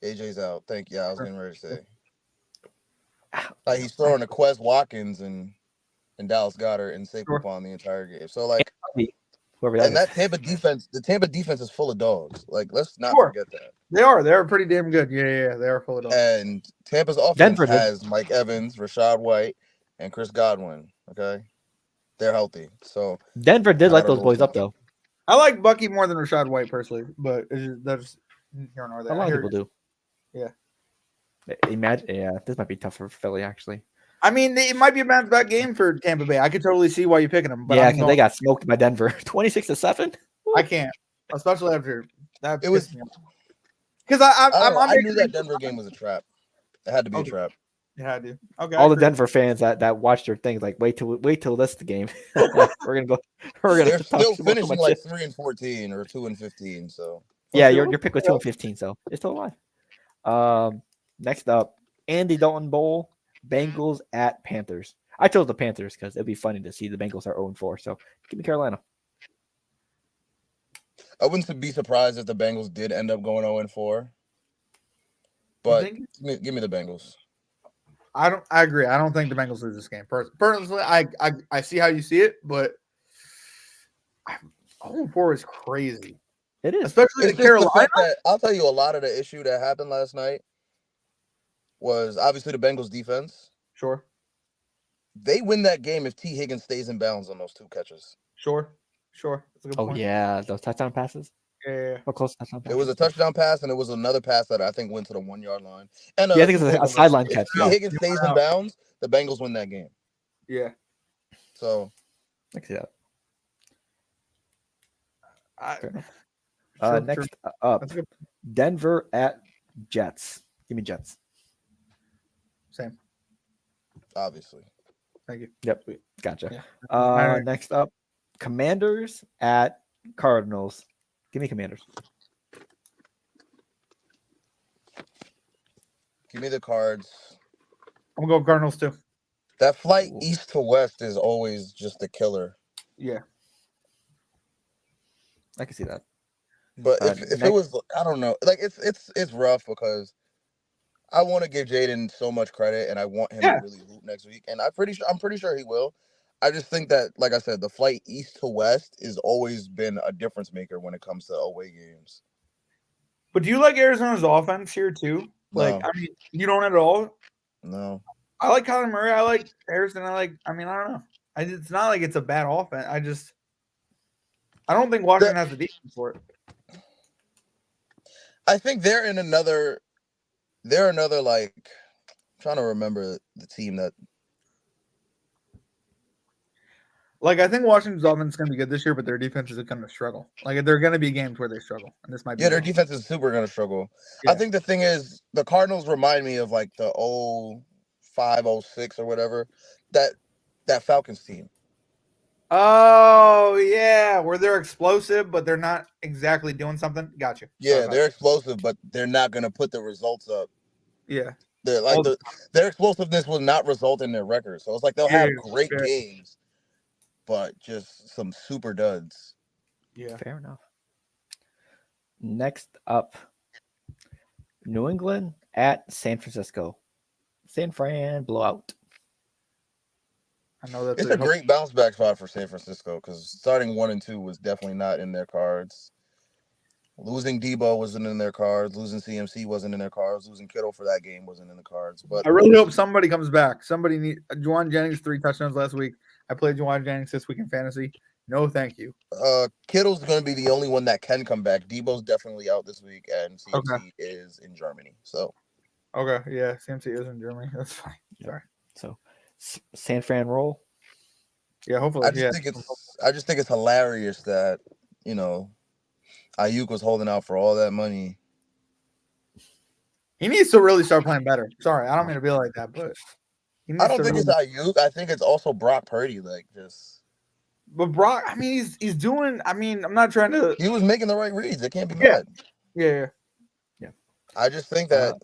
AJ's out. I was getting ready to say. Like, he's throwing to Quez Watkins and Dallas Goedert and Saquon the entire game. So like, that Tampa defense, the Tampa defense is full of dogs. Like, let's not forget that. They are. They're pretty damn good. Yeah. They are full of dogs. And Tampa's offense has Mike Evans, Rashad White, and Chris Godwin. Okay, they're healthy. So Denver did let those boys up though. I like Bucky more than Rashad White personally, but that's here nor there. A lot of people do. Yeah. Imagine, this might be tough for Philly actually. I mean, it might be a bounce back game for Tampa Bay. I could totally see why you're picking them. But yeah, because they got smoked by Denver, 26-7. I can't, especially after that. It was because I knew that Denver game was a trap. It had to be a trap. Yeah, I do. Okay. All the Denver fans that watch their things like wait till this the game. We're gonna go. We're gonna They're talk still so finishing much like shit. 3-14 or 2-15. So Yeah, your pick was 2-15, so it's still alive. Next up, Andy Dalton Bowl, Bengals at Panthers. I chose the Panthers because it'd be funny to see the Bengals are 0-4. So give me Carolina. I wouldn't be surprised if the Bengals did end up going 0-4. But give me the Bengals. I agree. I don't think the Bengals lose this game. Personally, I see how you see it, but 0-4 is crazy. It is, especially it's the Carolina. The fact that, I'll tell you, a lot of the issue that happened last night was obviously the Bengals defense. Sure. They win that game if T. Higgins stays in bounds on those 2 catches. Sure. That's a good point. Yeah, those touchdown passes. Yeah. How close touchdown passes? It was a touchdown pass, and it was another pass that I think went to the 1-yard line. And I think it's a sideline catch. If T. Higgins stays in bounds, the Bengals win that game. Yeah. So I see that. Next up, Denver at Jets. Give me Jets. Same. Obviously. Thank you. Yep. Gotcha. Yeah. Next up, Commanders at Cardinals. Give me Commanders. Give me the Cards. I'm going to go Cardinals too. That flight east to west is always just a killer. Yeah. I can see that. But if it was, I don't know. Like it's rough because I want to give Jaden so much credit and I want him to really hoop next week. And I'm pretty sure he will. I just think that, like I said, the flight east to west has always been a difference maker when it comes to away games. But do you like Arizona's offense here too? No. Like, I mean, you don't at all? No. I like Kyler Murray. I like Harrison. I don't know. It's not like it's a bad offense. I don't think Washington has the defense for it. I think they're another like, I'm trying to remember the team that. Like, I think Washington's offense is going to be good this year, but their defense is going to struggle. Like, there are going to be games where they struggle, and this might be. Yeah, their defense is super going to struggle. Yeah. I think the thing is, the Cardinals remind me of like the 05, 06 or whatever, that Falcons team. Oh yeah, where they're explosive, but they're not exactly doing something. Gotcha. Yeah, they're explosive, but they're not going to put the results up. Yeah, they're like their explosiveness will not result in their record. So it's like they'll have great games, but just some super duds. Yeah, fair enough. Next up, New England at San Francisco. San Fran blowout. I know that's it's a great bounce back spot for San Francisco because starting 1-2 was definitely not in their cards. Losing Debo wasn't in their cards. Losing CMC wasn't in their cards. Losing Kittle for that game wasn't in the cards. But I really hope somebody comes back. Juwan Jennings 3 touchdowns last week. I played Juwan Jennings this week in fantasy. No, thank you. Kittle's going to be the only one that can come back. Debo's definitely out this week, and CMC is in Germany. So. Okay, yeah, CMC is in Germany. That's fine. Sorry. So, San Fran roll. Yeah, hopefully. I just think it's hilarious that Ayuk was holding out for all that money. He needs to really start playing better. Sorry, I don't mean to be like that, but I don't think it's Ayuk. I think it's also Brock Purdy. But Brock, I mean, he's doing. I mean, I'm not trying to. He was making the right reads. It can't be bad. Yeah. I just think that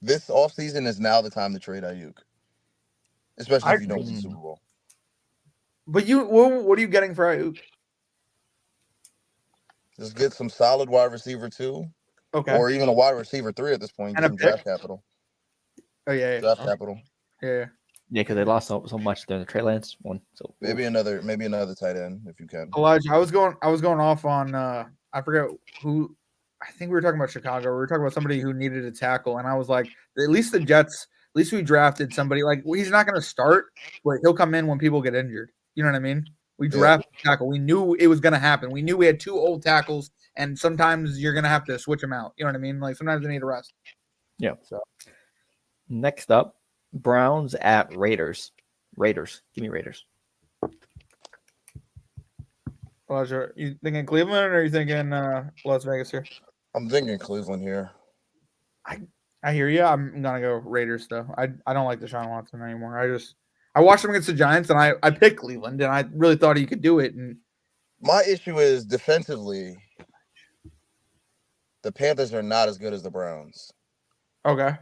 this offseason is now the time to trade Ayuk, especially if you don't win the Super Bowl. But what are you getting for Ayuk? Just get some solid wide receiver 2, or even a wide receiver 3 at this point. Get some draft capital. Oh yeah, draft capital. Yeah, because they lost so much during the Trey Lance one. So maybe another tight end if you can. Elijah, I was going off on I forget who. I think we were talking about Chicago. We were talking about somebody who needed a tackle, and I was like, at least the Jets. At least we drafted somebody. Like, he's not going to start, but he'll come in when people get injured. You know what I mean? We drafted a tackle. We knew it was going to happen. We knew we had 2 old tackles, and sometimes you're going to have to switch them out. You know what I mean? Like, sometimes they need a rest. Yeah. So next up, Browns at Raiders. Raiders. Give me Raiders. Elijah, you thinking Cleveland or are you thinking Las Vegas here? I'm thinking Cleveland here. I I hear you. I'm gonna go Raiders though. I don't like Deshaun Watson anymore. I watched him against the Giants and I picked Cleveland and I really thought he could do it. And my issue is defensively, the Panthers are not as good as the Browns. okay,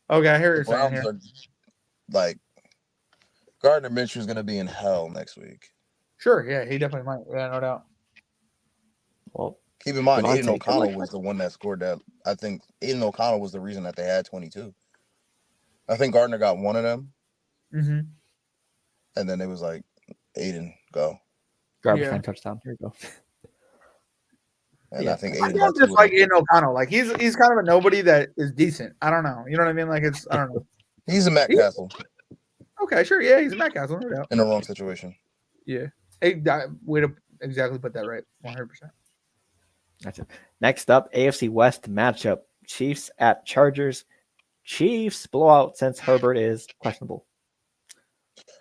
I hear what The you're saying Browns here. are like Gardner Minshew is going to be in hell next week. Sure, yeah, he definitely might. Yeah, no doubt. Well, keep in mind, Aiden Devontae, O'Connell was the one that scored that. I think Aiden O'Connell was the reason that they had 22. I think Gardner got one of them. Mm-hmm. And then it was like, Aiden, go. Garbage time touchdown. Here we go. And I think Aiden I'm just like Aiden O'Connell. Like he's kind of a nobody that is decent. I don't know. You know what I mean? Like I don't know. He's a Matt Castle. Okay, sure. Yeah, he's a Matt Castle, no doubt. In the wrong situation. Yeah. Hey, way to exactly put that right. 100%. That's it. Next up, AFC West matchup. Chiefs at Chargers. Chiefs blowout since Herbert is questionable.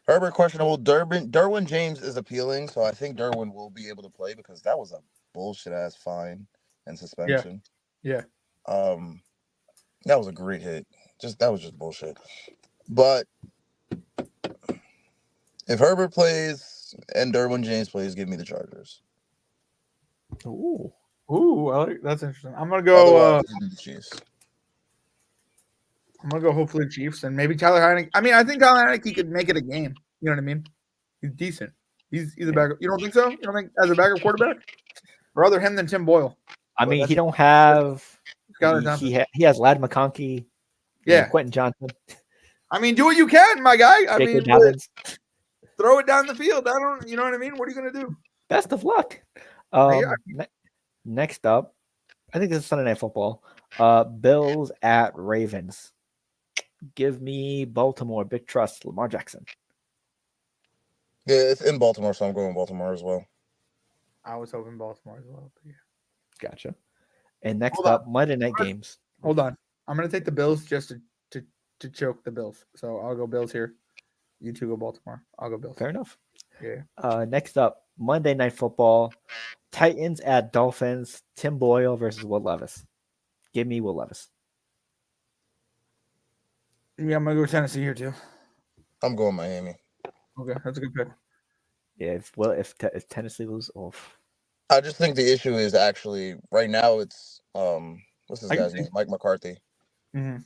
Herbert questionable. Derwin James is appealing, so I think Derwin will be able to play because that was a bullshit ass fine and suspension. Yeah. That was a great hit. That was just bullshit. But if Herbert plays and Derwin James plays, give me the Chargers. Ooh, that's interesting. I'm gonna go. The Chiefs. I'm gonna go. Hopefully, Chiefs and maybe Tyler Heineke. I mean, I think Tyler Heineke could make it a game. You know what I mean? He's decent. He's a backup. You don't think so? You don't think as a backup quarterback? Rather him than Tim Boyle. I mean, he don't have. He has Ladd McConkey. Yeah, Quentin Johnson. I mean, do what you can, my guy. I mean, throw it down the field. You know what I mean? What are you gonna do? Best of luck. Next up, I think this is Sunday Night Football. Bills at Ravens. Give me Baltimore. Big trust. Lamar Jackson. Yeah, it's in Baltimore, so I'm going Baltimore as well. I was hoping Baltimore as well. But yeah. Gotcha. And next up, Monday night games. Hold on. I'm going to take the Bills just to choke the Bills. So I'll go Bills here. You two go Baltimore. I'll go Bills. Fair enough. Yeah. Next up, Monday Night Football. Titans at Dolphins. Tim Boyle versus Will Levis. Give me Will Levis. Yeah, I'm going to go Tennessee here too. I'm going Miami. Okay, that's a good pick. Yeah, if Tennessee loses, I just think the issue is actually right now it's what's this guy's name? Mike McCarthy. Mm-hmm.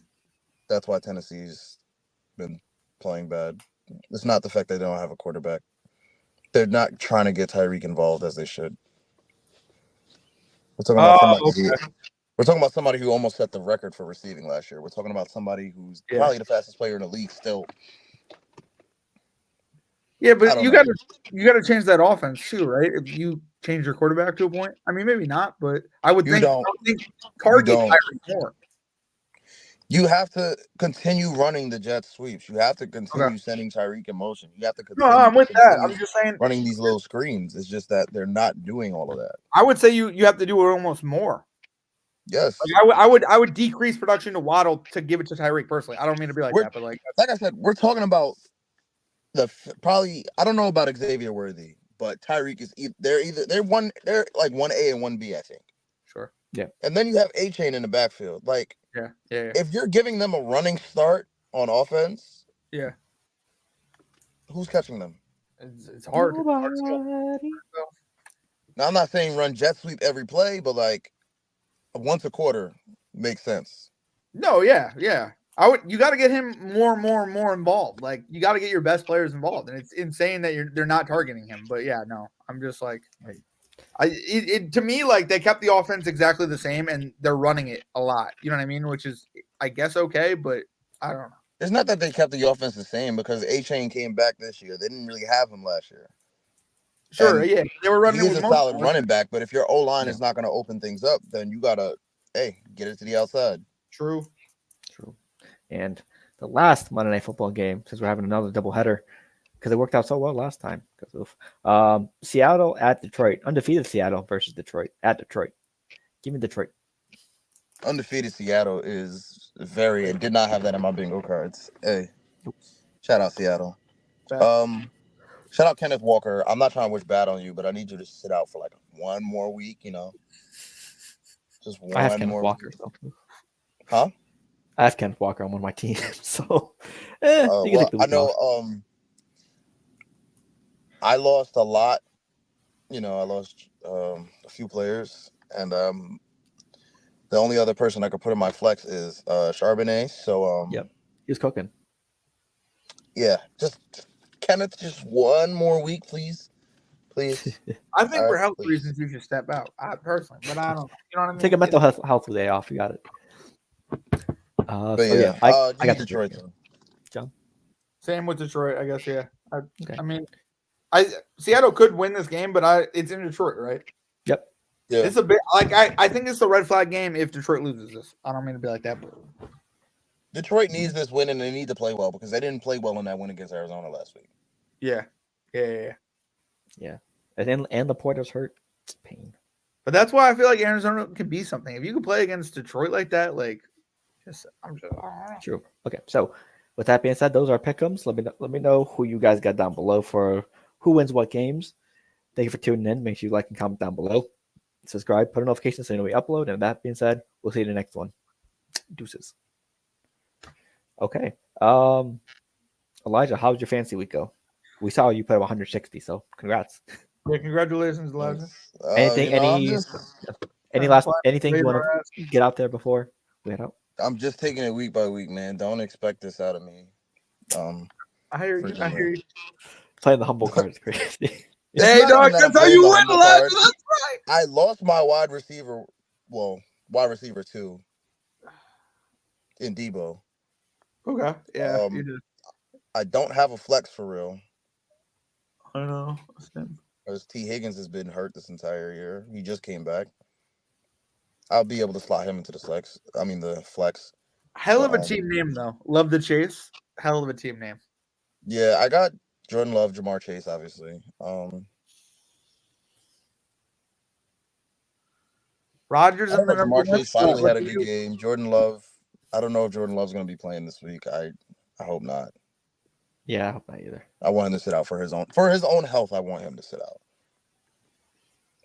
That's why Tennessee's been playing bad. It's not the fact they don't have a quarterback. They're not trying to get Tyreek involved as they should. We're talking about somebody who almost set the record for receiving last year. We're talking about somebody who's probably the fastest player in the league still. Yeah, but you got to change that offense too, right? If you change your quarterback to a point, I mean, maybe not, but I would think target Tyreek more. You have to continue running the jet sweeps. You have to continue sending Tyreek in motion. You have to continue. No, I'm with that. I'm just saying running these little screens. It's just that they're not doing all of that. I would say you have to do it almost more. Yes, like I would decrease production to Waddle to give it to Tyreek personally. I don't mean to be like that, but like I said, we're talking about probably I don't know about Xavier Worthy, but Tyreek is they're like 1A and 1B, I think. Sure. Yeah. And then you have A-Chain in the backfield. Like yeah. If you're giving them a running start on offense, who's catching them? It's hard. Now I'm not saying run jet sweep every play, but like once a quarter makes sense. No, yeah. You got to get him more involved. Like you got to get your best players involved, and it's insane that they're not targeting him. But yeah, no, I'm just like, to me, like they kept the offense exactly the same, and they're running it a lot. You know what I mean? Which is, I guess, okay, but I don't know. It's not that they kept the offense the same because A-Chain came back this year. They didn't really have him last year. Sure, yeah, they were running. He's a solid running back, but if your O-line is not going to open things up, then you gotta, get it to the outside. True. And the last Monday Night Football game, since we're having another doubleheader, because it worked out so well last time. Seattle at Detroit, undefeated Seattle versus Detroit at Detroit. Give me Detroit. Undefeated Seattle is I did not have that in my bingo cards. Hey, shout out Seattle. Shout out Kenneth Walker. I'm not trying to wish bad on you, but I need you to sit out for like one more week. Just one I have more Walker. week. Huh? I have Kenneth Walker on one of my teams, so you can take the week I know. off. I lost a lot. I lost a few players, and the only other person I could put in my flex is Charbonnet. So Yep, he was cooking. Yeah, just Kenneth, just one more week, please. I think for health please. reasons you should step out. I personally, but I don't. You know what I mean? Take a mental health day off. You got it. But I got Detroit too. John. Same with Detroit, I guess. Yeah. Okay. I mean, Seattle could win this game, but it's in Detroit, right? Yep. Yeah. It's a bit like I think it's a red flag game if Detroit loses this. I don't mean to be like that, but Detroit needs this win, and they need to play well because they didn't play well in that win against Arizona last week. Yeah. And Laporta's hurt. It's pain. But that's why I feel like Arizona can be something. If you can play against Detroit like that, True. Okay, so with that being said, those are pick'ems. Let me know who you guys got down below for who wins what games. Thank you for tuning in. Make sure you like and comment down below. Subscribe, put a notification so you know we upload. And with that being said, we'll see you in the next one. Deuces. Okay. Elijah, how did your fantasy week go? We saw you put up 160, so congrats. Yeah, congratulations, Elijah. Anything you want to get out there before we head out? I'm just taking it week by week, man. Don't expect this out of me. I hear you. Playing the humble card is crazy. Hey, dog, that's how you win, Elijah. That's right. I lost my wide receiver 2 in Debo. Okay. Yeah, you did. I don't have a flex for real. I know. Because T. Higgins has been hurt this entire year. He just came back. I'll be able to slot him into the flex. Hell of a team name, though. Love the chase. Hell of a team name. Yeah, I got Jordan Love, Jamar Chase, obviously. Rodgers and the Jamar Chase finally had a good game. Jordan Love, I don't know if Jordan Love's going to be playing this week. I hope not. Yeah, I hope not either. I want him to sit out for his own health. I want him to sit out.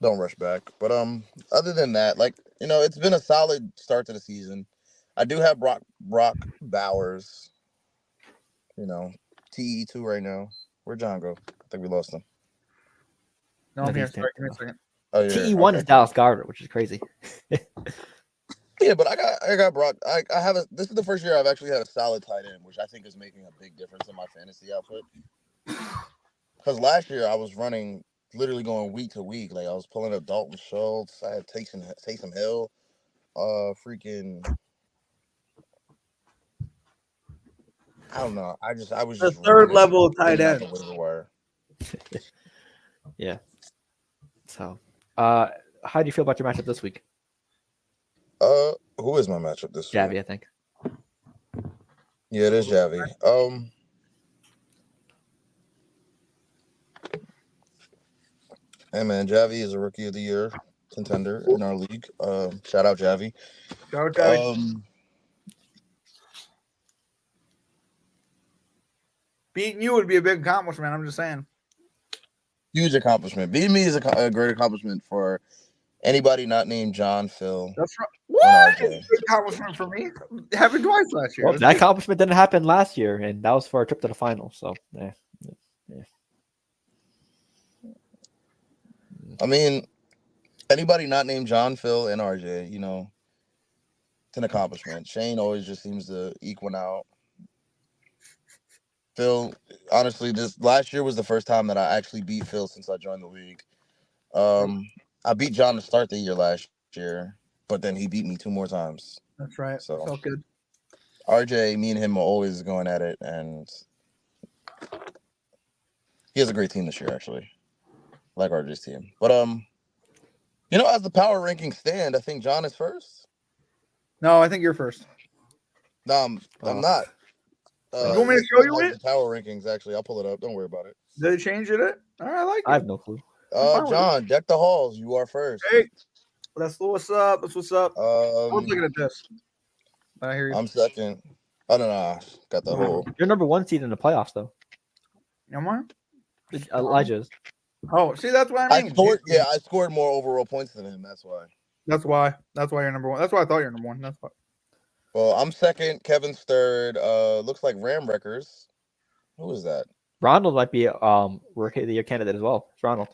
Don't rush back. But other than that, it's been a solid start to the season. I do have Brock Bowers. TE2 right now. Where'd John go? I think we lost him. No, I'm here. Sorry, give me a second. Oh, yeah, TE1 is Dallas Goedert, which is crazy. Yeah, but I got Brock. This is the first year I've actually had a solid tight end, which I think is making a big difference in my fantasy output. Because last year I was running, literally going week to week. Like I was pulling up Dalton Schultz. I had Taysom Hill. I don't know. I was the third level tight end. Yeah. So, how do you feel about your matchup this week? Who is my matchup this week? Javi, I think. Yeah, it is Javi. Hey man, Javi is a rookie of the year contender in our league. Shout out Javi. Shout out Javi. Beating you would be a big accomplishment. I'm just saying. Huge accomplishment. Beating me is a great accomplishment for anybody not named John, Phil. That's right. What? It's a big accomplishment for me. It happened twice last year. Well, that accomplishment didn't happen last year, and that was for a trip to the final. So, yeah. I mean, anybody not named John, Phil, and RJ, it's an accomplishment. Shane always just seems to equal out. Phil, honestly, this last year was the first time that I actually beat Phil since I joined the league. I beat John to start the year last year, but then he beat me 2 more times. That's right. So felt good. RJ, me and him are always going at it, and he has a great team this year, actually. I like RJ's team. But as the power rankings stand, I think John is first. No, I think you're first. No, I'm not. You want me to show you it? The power rankings, actually. I'll pull it up. Don't worry about it. Did they change it? All right, I like it. I have no clue. John, deck the halls. You are first. Hey, that's what's up. That's what's up. I was looking at this. I hear you. I'm second. I don't know. Got the whole. You're number 1 seed in the playoffs, though. Am I? Elijah's. Oh, see, that's why I mean. I scored more overall points than him. That's why. That's why you're number 1. That's why I thought you're number 1. That's why. Well, I'm second. Kevin's third. Looks like Ram Wreckers. Who is that? Ronald might be Rookie of the Year candidate as well. It's Ronald.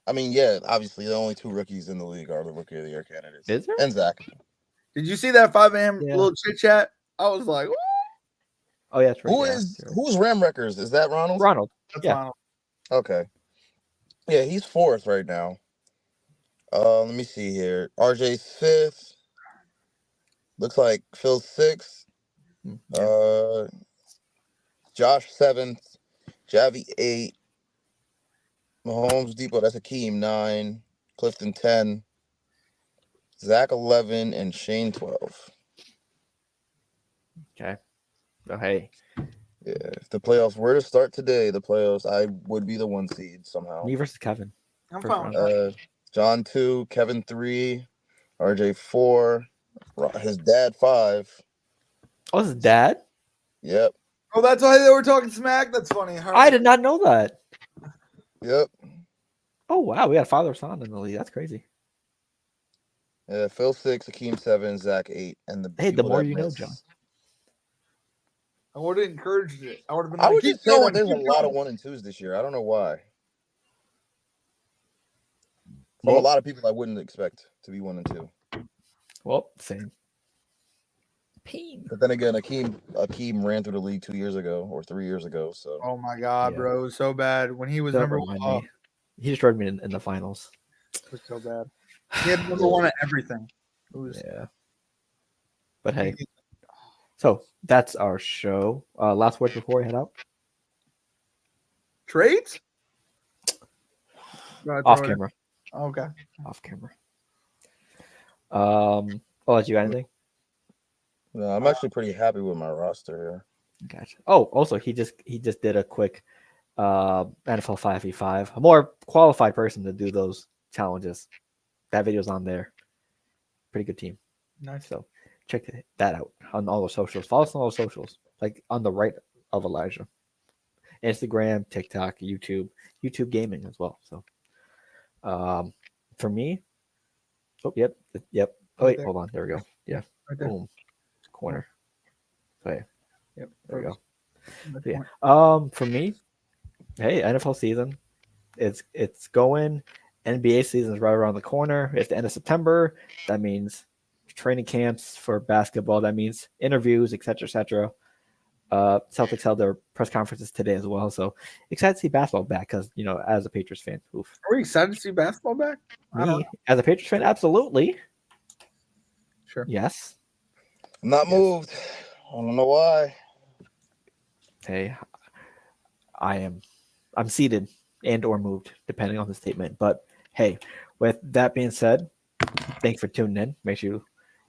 I mean, yeah, obviously the only 2 rookies in the league are the Rookie of the Year candidates. Is there? And Zach. Did you see that 5 a.m. little chit chat? I was like, "Ooh." Oh yeah, that's right. Who's Ram Wreckers? Is that Ronald? Ronald. That's Yeah. Ronald. Okay. Yeah, he's 4th right now. Let me see here. RJ's 5th. Looks like Phil's 6th. Josh 7th. Javi 8. Mahomes Depot, that's Akeem 9. Clifton 10. Zach 11 and Shane 12. Okay. So hey. Yeah, if the playoffs were to start today, I would be the 1 seed somehow. Me versus Kevin. I'm fine. John 2, Kevin 3, RJ 4, his dad 5. Oh, his dad? Yep. Oh, that's why they were talking smack? That's funny. I did not know that. Yep. Oh, wow. We got father son in the league. That's crazy. Yeah, Phil 6, Akeem 7, Zach 8. And the more you know, John. I would have encouraged it. I would have been. I would just say that there's a lot of 1 and 2s this year. I don't know why. From a lot of people, I wouldn't expect to be 1 and 2. Well, same. Pain. But then again, Akeem ran through the league 2 years ago or 3 years ago. So. Oh my God, bro, it was so bad when he was number 1. He destroyed me in the finals. It was so bad. He had number 1 at everything. It was. Yeah. But hey, so that's our show. Last word before we head out. Trades? Off camera. Okay. Off camera. I'll let you got anything? No, I'm actually pretty happy with my roster here. Gotcha. Oh, also he just did a quick NFL 5v5. A more qualified person to do those challenges. That video's on there. Pretty good team. Nice. So check that out on all the socials. Follow us on all the socials, like on the right of Elijah. Instagram, TikTok, YouTube gaming as well. So for me, yep. Oh wait, hold on. There we go. Yeah. Right there. Boom. Corner. Oh, yeah. Yep. There we go. Yeah. For me, hey, NFL season. It's going. NBA season is right around the corner. It's the end of September. That means training camps for basketball. That means interviews, etc. Celtics held their press conferences today as well. So excited to see basketball back because, as a Patriots fan. Oof. Are we excited to see basketball back? Me, as a Patriots fan, absolutely. Sure. Yes. I'm not moved. I don't know why. Hey, I'm seated and or moved, depending on the statement. But hey, with that being said, thanks for tuning in. Make sure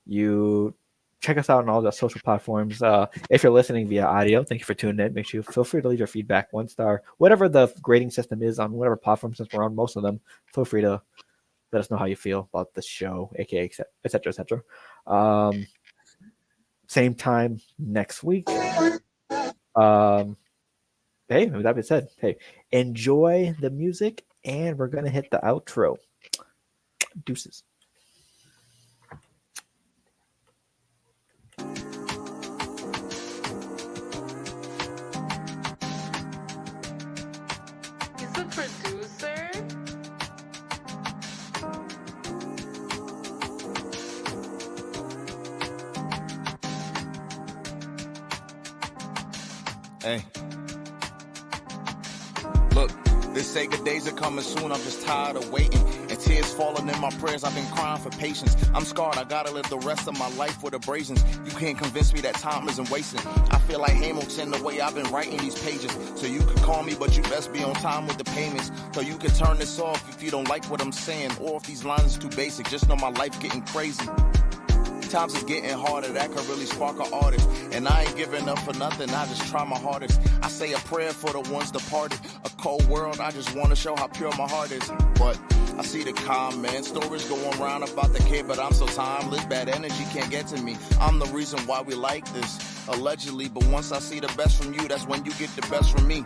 you check us out on all the social platforms. If you're listening via audio, thank you for tuning in. Make sure you feel free to leave your feedback, 1 star, whatever the grading system is on whatever platform, since we're on most of them. Feel free to let us know how you feel about the show, aka etc. Same time next week. Hey, with that being said, hey, enjoy the music, and we're gonna hit the outro. Deuces. He's the producer. Hey. Look, they say good days are coming soon. I'm just tired of waiting. And tears falling in my prayers. I've been crying for patience. I'm scarred. I gotta live the rest of my life with abrasions. You can't convince me that time isn't wasting. I feel like Hamilton the way I've been writing these pages. So you could call me, but you best be on time with the payments. So you can turn this off if you don't like what I'm saying. Or if these lines are too basic. Just know my life getting crazy. Times is getting harder, that could really spark an artist. And I ain't giving up for nothing, I just try my hardest. I say a prayer for the ones departed. A cold world, I just want to show how pure my heart is. But I see the comments, stories going around about the kid, but I'm so timeless. Bad energy can't get to me. I'm the reason why we like this, allegedly. But once I see the best from you, that's when you get the best from me.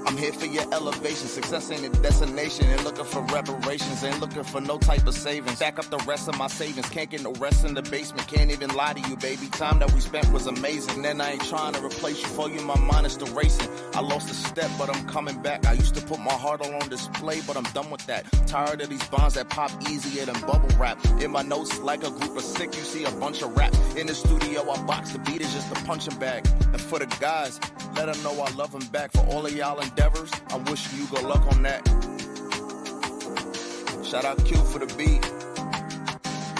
I I'm here for your elevation. Success ain't a destination. Ain't looking for reparations. Ain't looking for no type of savings. Back up the rest of my savings. Can't get no rest in the basement. Can't even lie to you, baby. Time that we spent was amazing. Then I ain't trying to replace you. For you, my mind is still racing. I lost a step, but I'm coming back. I used to put my heart all on display, but I'm done with that. Tired of these bonds that pop easier than bubble wrap. In my notes, like a group of sick, you see a bunch of rap. In the studio, I box the beat is just a punching bag. And for the guys, let them know I love them back. For all of y'all endeavors, I'm wishing you good luck on that. Shout out Q for the beat.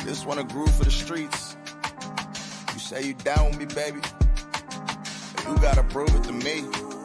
This one a groove for the streets. You say you down with me, baby. You gotta prove it to me.